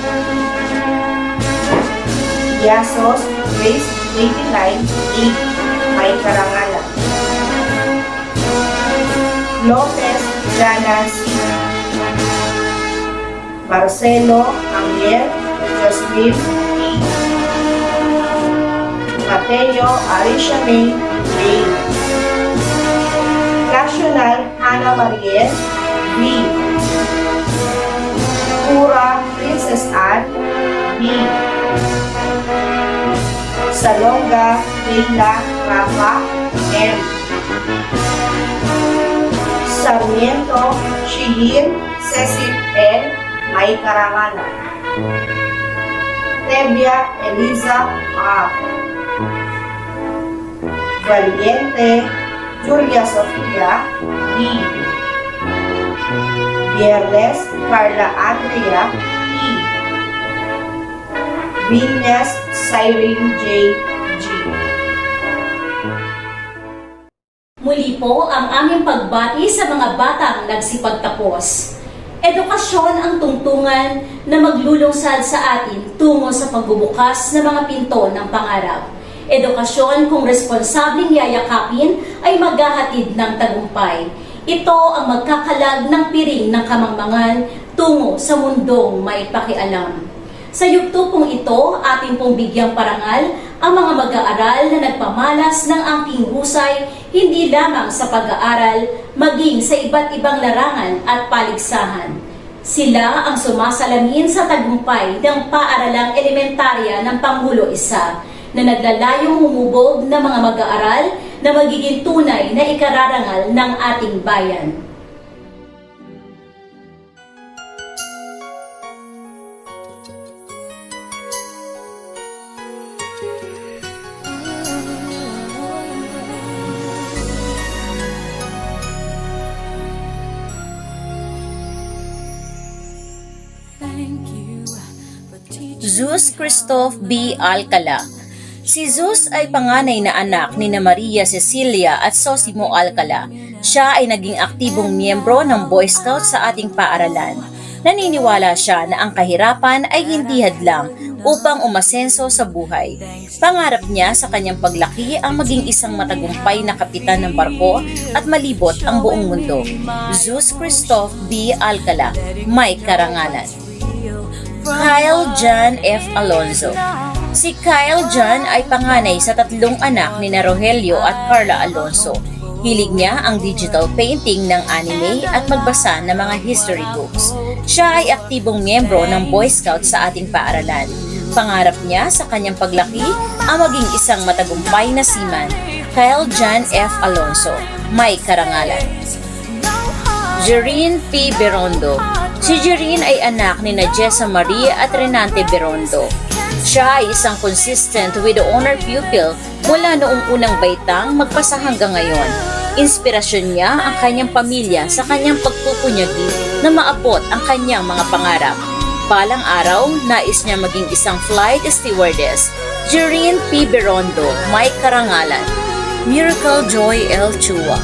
Yasos Grace 89 A. May Karangalan. Lopez Jana C. Marcelo Angel Jocelyn E. Mateo Arisha May B. National Hannah Mariel B. Pura Princess Anne B. Salonga Leila Rafa M. Sarmiento Shilin Cecil L. May Karangalan. Tebia Eliza A. Valiente Julia Sofia B. Viernes Carla Andrea E. Vinyas Cyrene J. G. Muli po ang aming pagbati sa mga batang nagsipagtapos. Edukasyon ang tungtungan na maglulungsad sa atin tungo sa pagbubukas ng mga pinto ng pangarap. Edukasyon kung responsabling yayakapin ay maghahatid ng tagumpay. Ito ang magkakalag ng piring ng kamangmangan tungo sa mundong may pakialam. Sa yugto pong ito, ating pong bigyang parangal ang mga mag-aaral na nagpamalas ng angking husay hindi lamang sa pag-aaral, maging sa iba't ibang larangan at paligsahan. Sila ang sumasalamin sa tagumpay ng paaralang elementarya ng Pangulo Isa na naglalayong humubog ng mga mag-aaral na magiging tunay na ikararangal ng ating bayan. Zeus Christoph B. Alcala. Si Zeus ay panganay na anak ni Maria Cecilia at Sosimo Alcala. Siya ay naging aktibong miyembro ng Boy Scout sa ating paaralan. Naniniwala siya na ang kahirapan ay hindi hadlang, upang umasenso sa buhay. Pangarap niya sa kanyang paglaki ang maging isang matagumpay na kapitan ng barko at malibot ang buong mundo. Zeus Christoph B. Alcala, may karangalan. Kyle John F. Alonzo. Si Kyle John ay panganay sa 3 anak ni Rogelio at Carla Alonzo. Hilig niya ang digital painting ng anime at magbasa ng mga history books. Siya ay aktibong miyembro ng Boy Scout sa ating paaralan. Pangarap niya sa kanyang paglaki ang maging isang matagumpay na seaman. Kyle John F. Alonzo, may karangalan. Jerine P. Berondo. Si Jerine ay anak ni Jessa Marie at Renante Berondo. Siya ay isang consistent with the honor pupil mula noong unang baitang magpasa hanggang ngayon. Inspirasyon niya ang kanyang pamilya sa kanyang pagpupunyagi na maabot ang kanyang mga pangarap. Balang araw, nais niya maging isang flight stewardess. Jerine P. Berondo, may karangalan. Miracle Joy L. Chua.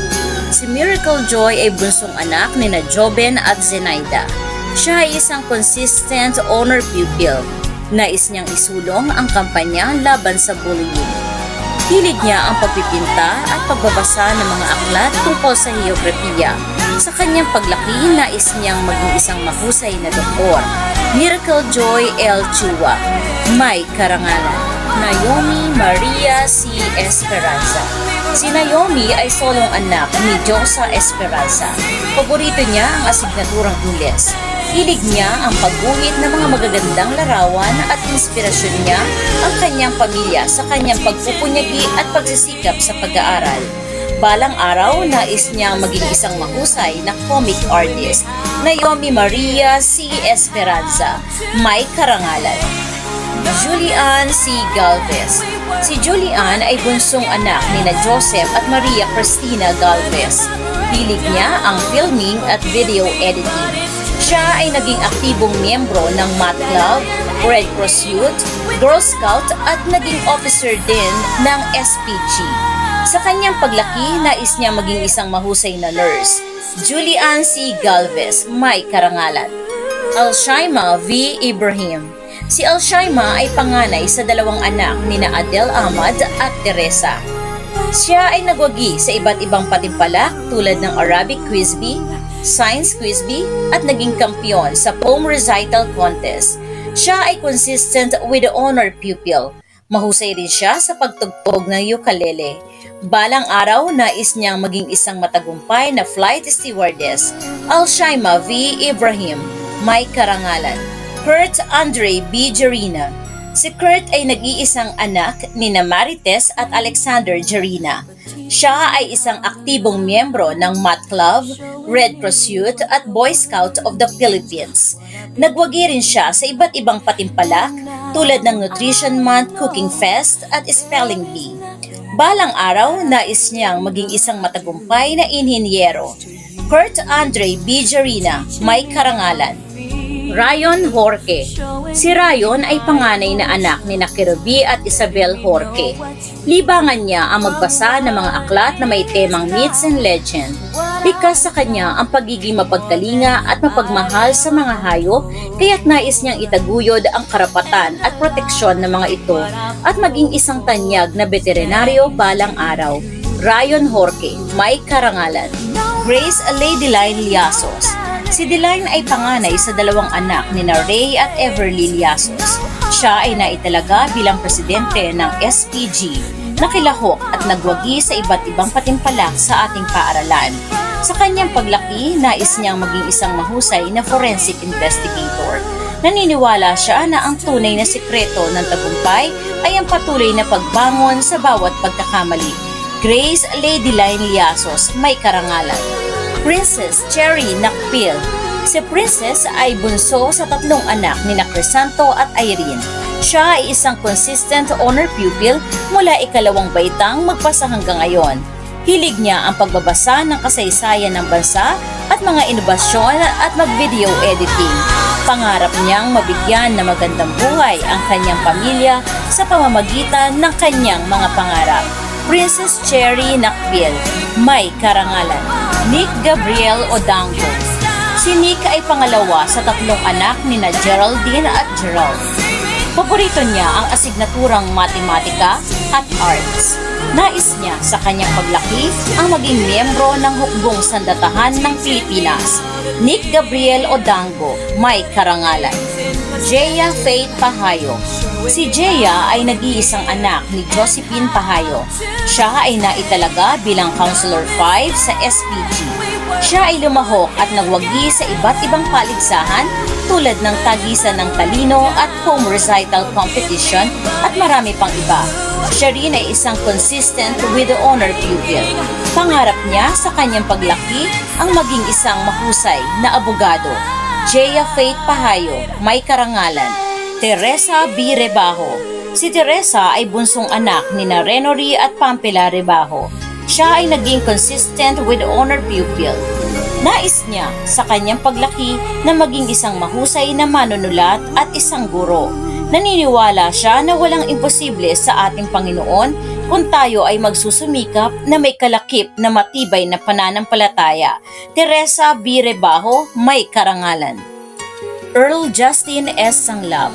Si Miracle Joy ay bunsong anak ni Joben at Zenaida. Siya ay isang consistent honor pupil. Nais niyang isulong ang kampanya laban sa bullying. Hilig niya ang pagpipinta at pagbabasa ng mga aklat tungkol sa heograpiya. Sa kanyang paglaki, nais niyang maging isang mahusay na doktor. Miracle Joy L. Chua, may karangalan. Naomi Maria C. Esperanza. Si Naomi ay solong anak ni Josa Esperanza. Paborito niya ang asignaturang Ingles. Hilig niya ang pagguhit ng mga magagandang larawan at inspirasyon niya ang kanyang pamilya sa kanyang pagpupunyagi at pagsisikap sa pag-aaral. Balang araw, nais niyang maging isang mahusay na comic artist. Naomi Maria C. Esperanza, may karangalan. Julian C. Galvez. Si Julian ay bunsong anak ni Joseph at Maria Cristina Galvez. Hilig niya ang filming at video editing. Siya ay naging aktibong miyembro ng Math Club, Red Cross Youth, Girl Scout at naging officer din ng SPG. Sa kanyang paglaki, nais niya maging isang mahusay na nurse. Julian C. Galvez, may karangalan. Alshaima V. Ibrahim. Si Alshaima ay panganay sa 2 anak ni Adel Ahmad at Teresa. Siya ay nagwagi sa iba't ibang patimpalak tulad ng Arabic Quiz Bee, Science Quiz Bee at naging kampiyon sa poem recital contest. Siya ay consistent with the honor pupil. Mahusay rin siya sa pagtugtog ng ukulele. Balang araw, nais niyang maging isang matagumpay na flight stewardess. Alshaima V. Ibrahim, may karangalan. Kurt Andre B. Jarina. Si Kurt ay nag-iisang anak ni Marites at Alexander Jarina. Siya ay isang aktibong miyembro ng Math Club, Red Cross Youth at Boy Scout of the Philippines. Nagwagi rin siya sa iba't ibang patimpalak tulad ng Nutrition Month, Cooking Fest at Spelling Bee. Balang araw, nais niyang maging isang matagumpay na inhinyero. Kurt Andre B. Jarina, may karangalan. Ryan Jorge. Si Ryan ay panganay na anak ni Kerubi at Isabel Jorge. Libangan niya ang magbasa ng mga aklat na may temang myths and legend. Likas sa kanya ang pagiging mapagkalinga at mapagmahal sa mga hayop, kaya't nais niyang itaguyod ang karapatan at proteksyon ng mga ito at maging isang tanyag na veterinaryo balang araw. Ryan Jorge, may karangalan. Grace Ladyline Liasos. Si Deline ay panganay sa 2 anak ni Ray at Everly Liasos. Siya ay naitalaga bilang presidente ng SPG, nakilahok at nagwagi sa iba't ibang patimpalak sa ating paaralan. Sa kanyang paglaki, nais niyang maging isang mahusay na forensic investigator. Naniniwala siya na ang tunay na sikreto ng tagumpay ay ang patuloy na pagbangon sa bawat pagkakamali. Grace Ladyline Liasos, may karangalan. Princess Cherry Nakpil. Si Princess ay bunso sa 3 anak ni Crisanto at Irene. Siya ay isang consistent honor pupil mula 2 baitang magpasa hanggang ngayon. Hilig niya ang pagbabasa ng kasaysayan ng bansa at mga inobasyon at mag-video editing. Pangarap niyang mabigyan ng magandang buhay ang kanyang pamilya sa pamamagitan ng kanyang mga pangarap. Princess Cherry Nakpil, may karangalan. Nick Gabriel Odango. Si Nick ay pangalawa sa 3 anak ni Geraldine at Gerald. Paborito niya ang asignaturang matematika at arts. Nais niya sa kanyang paglaki ang maging miyembro ng hukbong sandatahan ng Pilipinas. Nick Gabriel Odango, may karangalan. Jeya Faith Pahayo. Si Jeya ay nag-iisang anak ni Josephine Pahayo. Siya ay naitalaga bilang Counselor 5 sa SPG. Siya ay lumahok at nagwagi sa iba't ibang paligsahan tulad ng tagisan ng talino at home recital competition at marami pang iba. Siya rin ay isang consistent with the honor pupil. Pangarap niya sa kanyang paglaki ang maging isang mahusay na abogado. Jeya Faith Pahayo, may karangalan. Teresa B. Rebajo. Si Teresa ay bunsong anak ni Renory at Pampela Rebajo. Siya ay naging consistent with honor pupil. Nais niya sa kanyang paglaki na maging isang mahusay na manunulat at isang guro. Naniniwala siya na walang imposible sa ating Panginoon kung tayo ay magsusumikap na may kalakip na matibay na pananampalataya. Teresa B. Rebajo, may karangalan. Earl Justin S. Sanglab.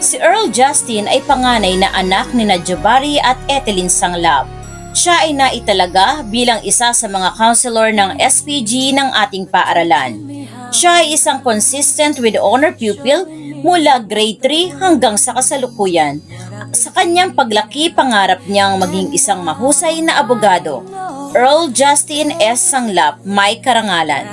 Si Earl Justin ay panganay na anak ni Jabari at Etelyn Sanglab. Siya ay naitalaga bilang isa sa mga counselor ng SPG ng ating paaralan. Siya ay isang consistent with honor pupil mula grade 3 hanggang sa kasalukuyan. Sa kanyang paglaki, pangarap niyang maging isang mahusay na abogado. Earl Justin S. Sanglab, may karangalan.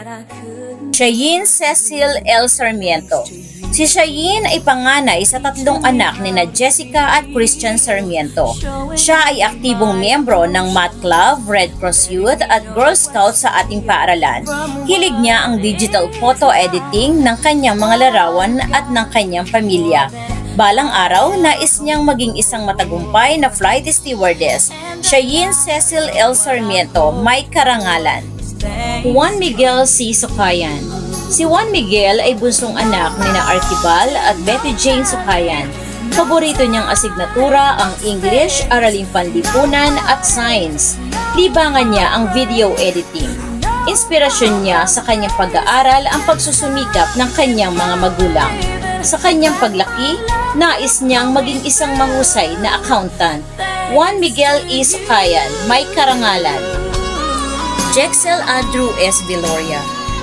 Shayin Cecil L. Sarmiento. Si Shayin ay panganay sa 3 anak ni Jessica at Christian Sarmiento. Siya ay aktibong miyembro ng Math Club, Red Cross Youth at Girl Scout sa ating paaralan. Hilig niya ang digital photo editing ng kanyang mga larawan at ng kanyang pamilya. Balang araw, nais niyang maging isang matagumpay na flight stewardess. Shayin Cecil L. Sarmiento, may karangalan. Juan Miguel C. Sukayan. Si Juan Miguel ay bunsong anak ni Archibald at Betty Jane Sukayan. Paborito niyang asignatura ang English, Araling Panlipunan at Science. Libangan niya ang video editing. Inspirasyon niya sa kanyang pag-aaral ang pagsusumikap ng kanyang mga magulang. Sa kanyang paglaki, nais niyang maging isang mahusay na accountant. Juan Miguel E. Sukayan, may karangalan. Jexel Andrew S. Viloria.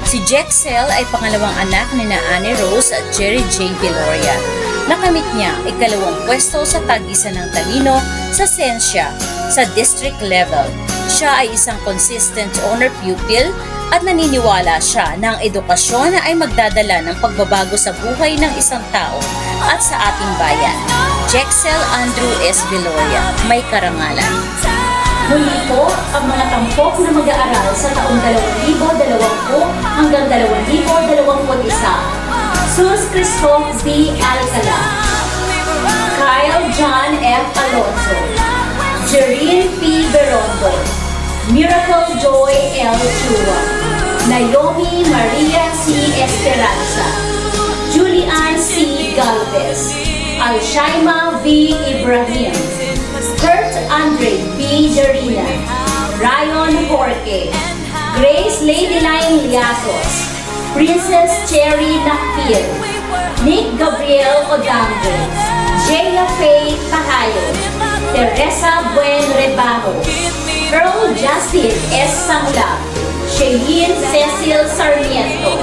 Si Jexel ay pangalawang anak ni Annie Rose at Jerry J. Viloria. Nakamit niya ikalawang pwesto sa tagisan ng talino sa siyensya sa district level. Siya ay isang consistent honor pupil at naniniwala siya na ang edukasyon ay magdadala ng pagbabago sa buhay ng isang tao at sa ating bayan. Jexel Andrew S. Viloria, may karangalan. Muli po ang mga tampok na mag-aaral sa taong 2020 hanggang 2021. Sus Christoph B. Alcala, Kyle John F. Alonso, Jerine P. Berondo, Miracle Joy L. Chua, Naomi Maria C. Esperanza, Julian C. Galvez, Alshaima V. Ibrahim, Kurt Andre B. Jarina, Ryan Jorge, Grace Ladyline Liasos, Princess Cherry Nakpil, Nick Gabriel Odango, Jeya Faith Pahayo, Teresa Buen Rebajo, Earl Justin S. Sanglab, Shayin Cecil Sarmiento,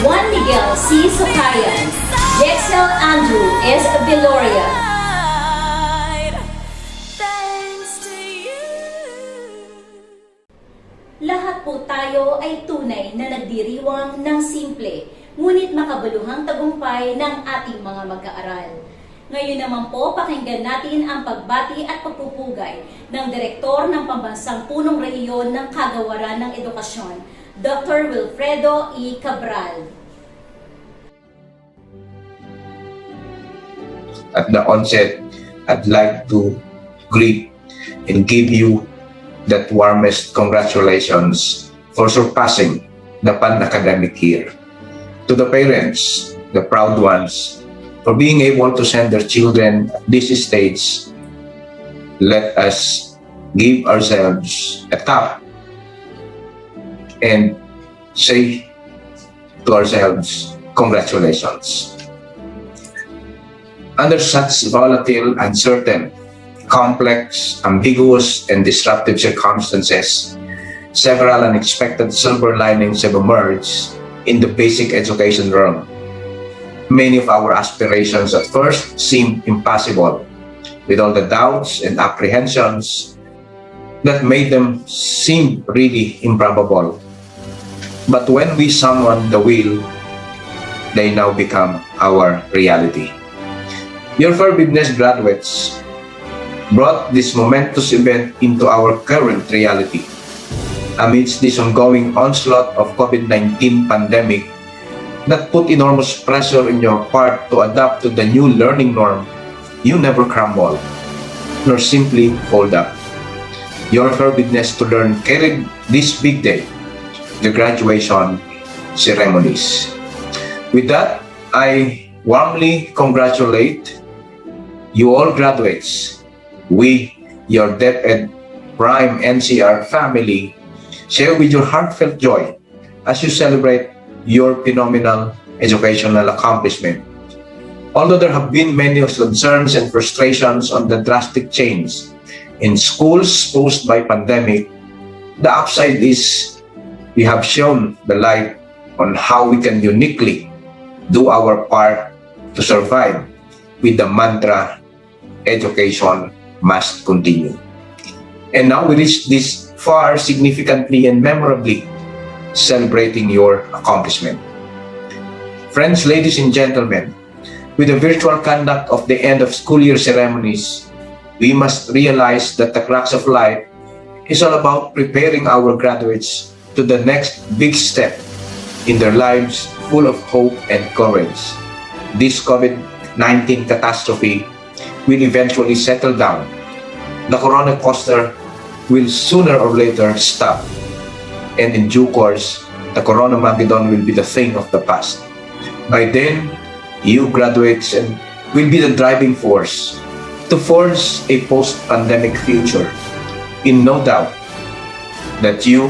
Juan Miguel C. Sukayan, Jexel Andrew S. Viloria. Lahat po tayo ay tunay na nagdiriwang ng simple, ngunit makabaluhang tagumpay ng ating mga mag-aaral. Ngayon naman po, pakinggan natin ang pagbati at pagpupugay ng Direktor ng Pambansang Punong Rehiyon ng Kagawaran ng Edukasyon, Dr. Wilfredo E. Cabral. At the onset, I'd like to greet and give you that warmest congratulations for surpassing the pan-academic year. To the parents, the proud ones, for being able to send their children at this stage, let us give ourselves a tap and say to ourselves, congratulations. Under such volatile, uncertain, complex, ambiguous, and disruptive circumstances, several unexpected silver linings have emerged in the basic education realm. Many of our aspirations at first seemed impossible, with all the doubts and apprehensions that made them seem really improbable. But when we summoned the will, they now become our reality. Your Forbidness graduates brought this momentous event into our current reality. Amidst this ongoing onslaught of COVID-19 pandemic that put enormous pressure in your part to adapt to the new learning norm, you never crumble, nor simply fold up. Your forbidness to learn carried this big day, the graduation ceremonies. With that, I warmly congratulate you all graduates. We, your DepEd Prime NCR family, share with your heartfelt joy as you celebrate your phenomenal educational accomplishment. Although there have been many concerns and frustrations on the drastic change in schools posed by pandemic, the upside is we have shown the light on how we can uniquely do our part to survive with the mantra, education must continue. And now we reach this far significantly and memorably, celebrating your accomplishment. Friends, ladies and gentlemen, with the virtual conduct of the end of school year ceremonies, we must realize that the Crux of Life is all about preparing our graduates to the next big step in their lives, full of hope and courage. This COVID-19 catastrophe will eventually settle down. The corona coaster will sooner or later stop, and in due course, the Corona-Mageddon will be the thing of the past. By then, you graduates will be the driving force to forge a post-pandemic future. In no doubt that you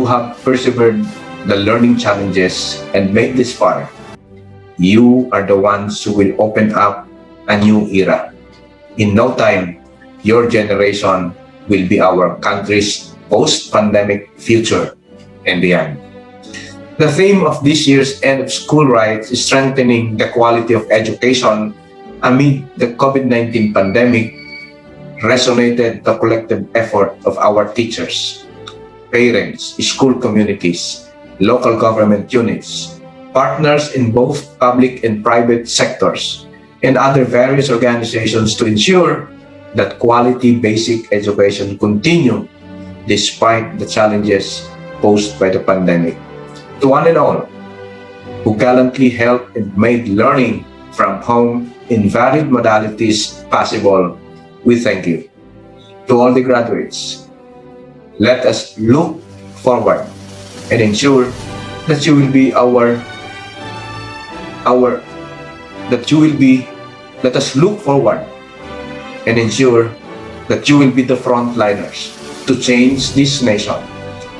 have persevered the learning challenges and made this far. You are the ones who will open up a new era. In no time, your generation will be our country's post-pandemic future and beyond. The theme of this year's End of School Rites is strengthening the quality of education amid the COVID-19 pandemic resonated the collective effort of our teachers, parents, school communities, local government units, partners in both public and private sectors, and other various organizations to ensure that quality basic education continue despite the challenges posed by the pandemic. To one and all who gallantly helped and made learning from home in varied modalities possible, we thank you. To all the graduates, let us look forward and ensure that you will be let us look forward and ensure that you will be the frontliners to change this nation,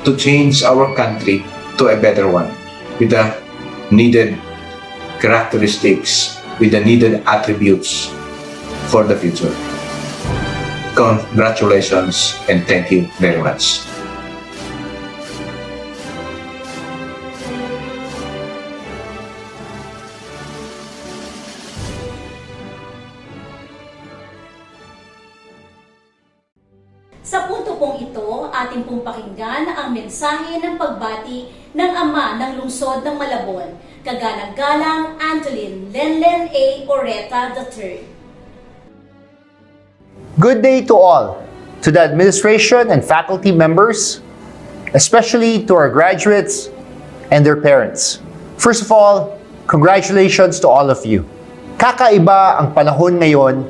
to change our country to a better one, with the needed characteristics, with the needed attributes for the future. Congratulations and thank you very much. Sa punto pong ito, ating pong pakinggan ang mensahe ng pagbati ng ama ng lungsod ng Malabon, Kagalang-galang Antolin Lenlen A. Oreta III. Good day to all, to the administration and faculty members, especially to our graduates and their parents. First of all, congratulations to all of you. Kakaiba ang panahon ngayon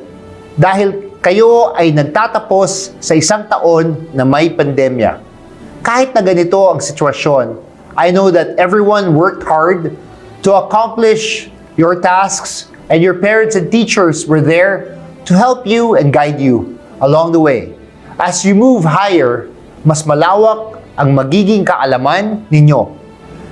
dahil kayo ay nagtatapos sa isang taon na may pandemya. Kahit na ganito ang sitwasyon, I know that everyone worked hard to accomplish your tasks and your parents and teachers were there to help you and guide you along the way. As you move higher, mas malawak ang magiging kaalaman ninyo.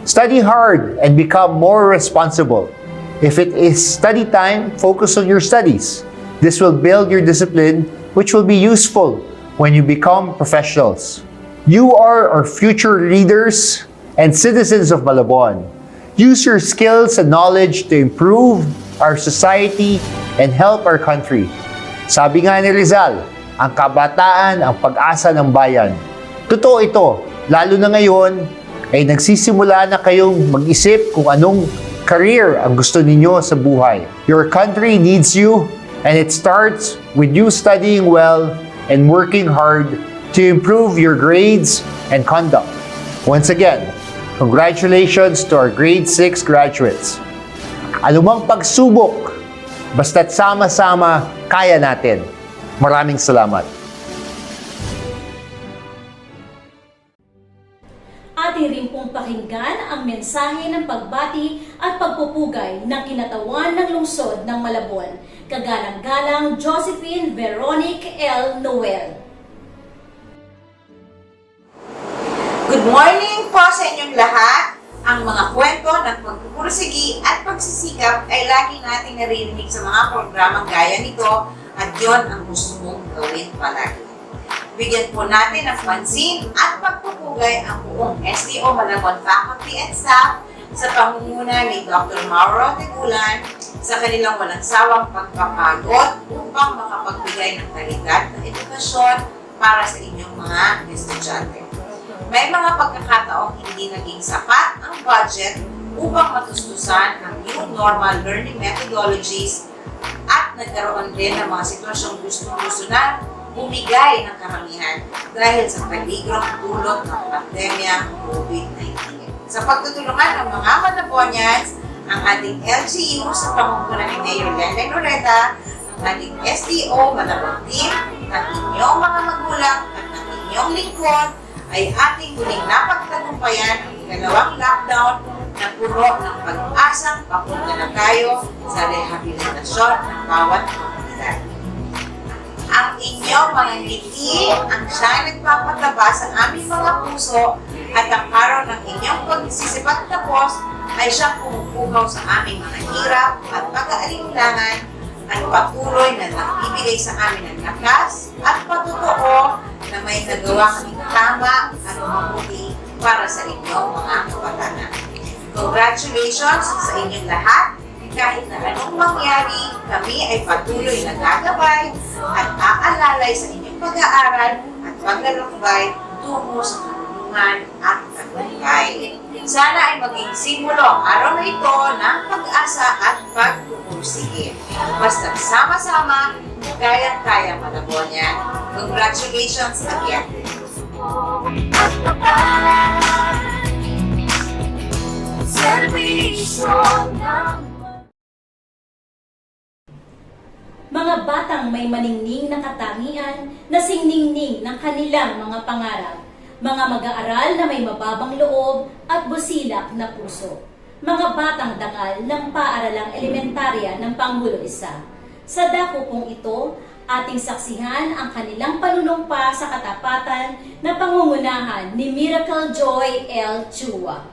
Study hard and become more responsible. If it is study time, focus on your studies. This will build your discipline, which will be useful when you become professionals. You are our future leaders and citizens of Malabon. Use your skills and knowledge to improve our society and help our country. Sabi nga ni Rizal, ang kabataan ang pag-asa ng bayan. Totoo ito, lalo na ngayon ay nagsisimula na kayong mag-isip kung anong career ang gusto ninyo sa buhay. Your country needs you, and it starts with you studying well and working hard to improve your grades and conduct. Once again, congratulations to our grade 6 graduates. Anumang pagsubok, basta't sama-sama, kaya natin. Maraming salamat. Atin rin pong pakinggan ang mensahe ng pagbati at pagpupugay ng kinatawan ng lungsod ng Malabon. Kagalang-galang Josephine Veronique L. Noel. Good morning po sa inyong lahat. Ang mga kwento ng pagpupursigi at pagsisikap ay lagi nating naririnig sa mga programang gaya nito at yon ang gusto mong gawin palagi. Bigyan po natin ng pansin at pagpupugay ang buong SDO Malabon faculty and staff sa pangunguna ni Dr. Mauro Tegulan sa kanilang walang sawang pagpapagod upang makapagbigay ng kalidad na edukasyon para sa inyong mga estudyante. May mga pagkakataong hindi naging sapat ang budget upang matustusan ang new normal learning methodologies at nagkaroon din ng mga sitwasyong gusto na bumigay ng karamihan dahil sa peligrong dulot ng pandemya COVID-19. Sa pagtutulungan ng mga Malabonians, ang ating LGU sa pamumuno ni Mayor Lenlen Loretta, ang ating SDO Malabon team, ng inyong mga magulang at ng inyong lingkod ay ating muling napagtagumpayan ang ikalawang lockdown na puno ng pag-asang papunta na tayo sa rehabilitasyon ng bawat komunidad. Ang inyong mga ngiti ang siya'y nagpapataba sa aming mga puso at ang araw ng inyong pagsisipag tapos ay siyang pumupukaw sa aming mga hirap at pag-aalinlangan at patuloy na nagbibigay sa amin ng lakas at patotoo na may nagawa kaming tama at mabuti para sa inyong mga kabataan. Congratulations sa inyong lahat. Kahit na anong mangyari, kami ay patuloy na gagabay at aalalay sa inyong pag-aaral at paglalakbay tungo sa karunungan at tagumpay. Sana ay maging simulo ang araw na ito ng pag-asa at pagpupursige. Basta sama-sama, kayang-kaya Malabonian. Congratulations again! Mga batang may maningning na katangian na singningning ng kanilang mga pangarap. Mga mag-aaral na may mababang loob at busilak na puso. Mga batang dangal ng paaralang elementarya ng Pangulo Isa. Sa dako pong ito, ating saksihan ang kanilang panunumpa sa katapatan na pangungunahan ni Miracle Joy L. Chua.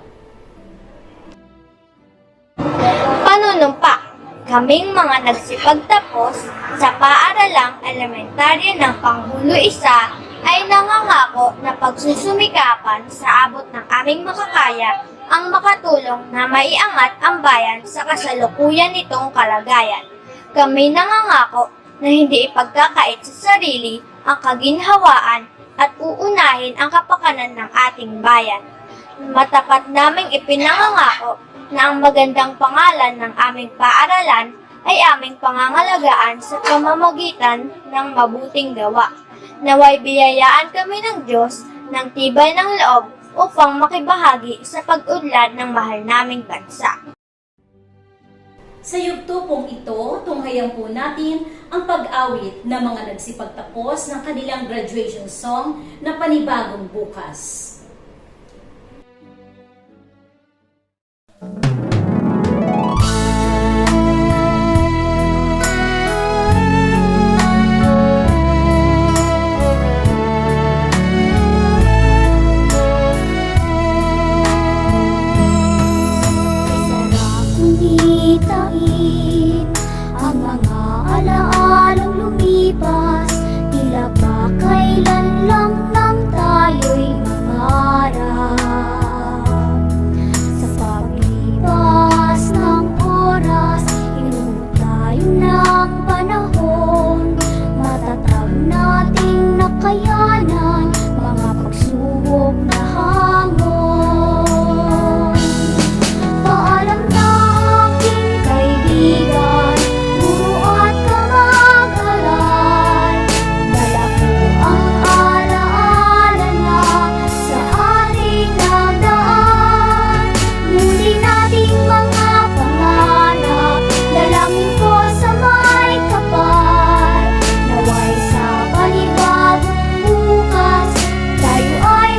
Panunumpa. Kaming mga nagsipagtapos sa paaralang elementarya ng Pangulo Isa ay nangangako na pagsusumikapan sa abot ng aming makakaya ang makatulong na maiangat ang bayan sa kasalukuyan nitong kalagayan. Kami nangangako na hindi ipagkakait sa sarili ang kaginhawaan at uunahin ang kapakanan ng ating bayan. Matapat naming ipinangangako na ang magandang pangalan ng aming paaralan ay aming pangangalagaan sa pamamagitan ng mabuting gawa. Naway biyayaan kami ng Diyos ng tibay ng loob upang makibahagi sa pag-unlad ng mahal naming bansa. Sa yugto pong ito, tunghayan po natin ang pag-awit ng mga nagsipagtapos ng kanilang graduation song na Panibagong Bukas. balitain ang mga alaalang lumipas. Tila ba kailan lang nang tayo'y mangarap. Sa paglipas ng oras, inuot tayo ng panahon. Matatag nating nakayanan mga pagsubok na hamon. Paalam na aking kaibigan, guro at kamag-aral. Dala ko ang alaala na sa ating nagdaan. Muli nating mga pangarap, dalangin ko sa may kapal. Naway sa panibagong bukas, tayo ay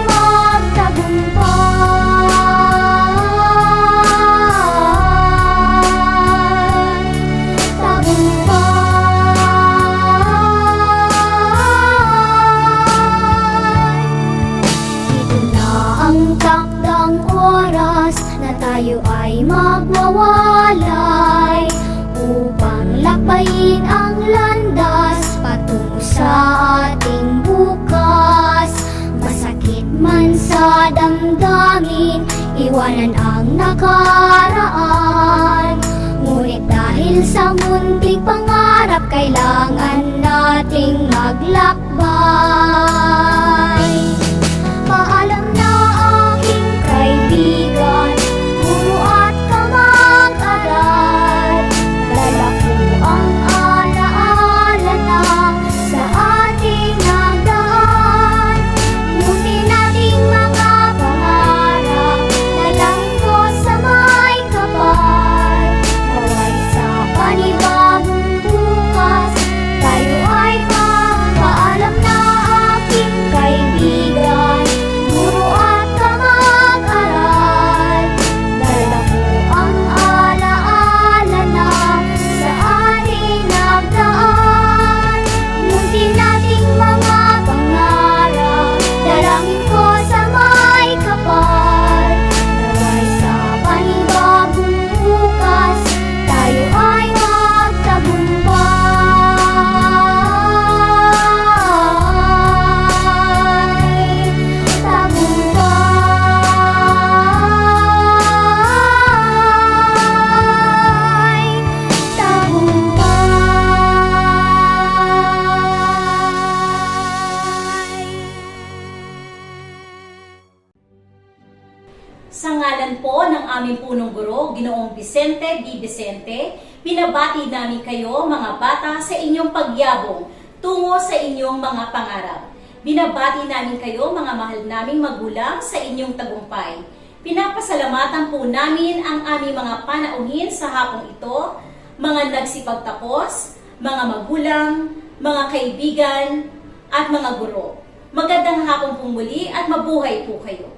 ito na ang takdang oras na tayo ay magwawalay upang lakbayin ang landas patungo sa ating bukas. Masakit man sa damdamin, iwanan ang nakaraan. Ngunit dahil sa munting pangarap, kailangan nating maglakbay. Paalam na aking kaibigan, guro at kamag-aral. Dala ko ang alaala na sa ating nagdaan. Ngunit nating mga pangarap, dalangin ko sa may kapal. Naway sa panibagong bukas, tayo ay magpaalam na aking kaibigan, guro at kamag-aral. Dala ko ang alaala na sa ating nagdaan. Ngunit nating mga pangarap, dalangin ko sa may kapal. Naway sa panibagong bukas, tayo ay magtagumpay. Sa ngalan po ng aming punong guro, Ginoong Vicente D. Vicente, binabati namin kayo mga bata sa inyong pagyabong tungo sa inyong mga pangarap. Binabati namin kayo mga mahal naming magulang sa inyong tagumpay. Pinapasalamatan po namin ang aming mga panauhin sa hapong ito, mga nagsipagtapos, mga magulang, mga kaibigan, at mga guro. Magandang hapon po muli at mabuhay po kayo.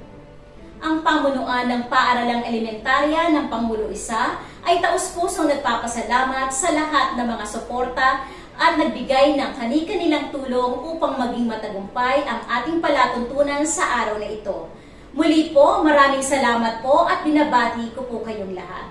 Ang pamunuan ng Paaralang Elementarya ng Pangulo Isa ay taus-pusong nagpapasalamat sa lahat ng mga suporta at nagbigay ng kani-kanilang tulong upang maging matagumpay ang ating palatuntunan sa araw na ito. Muli po, maraming salamat po at binabati ko po kayong lahat.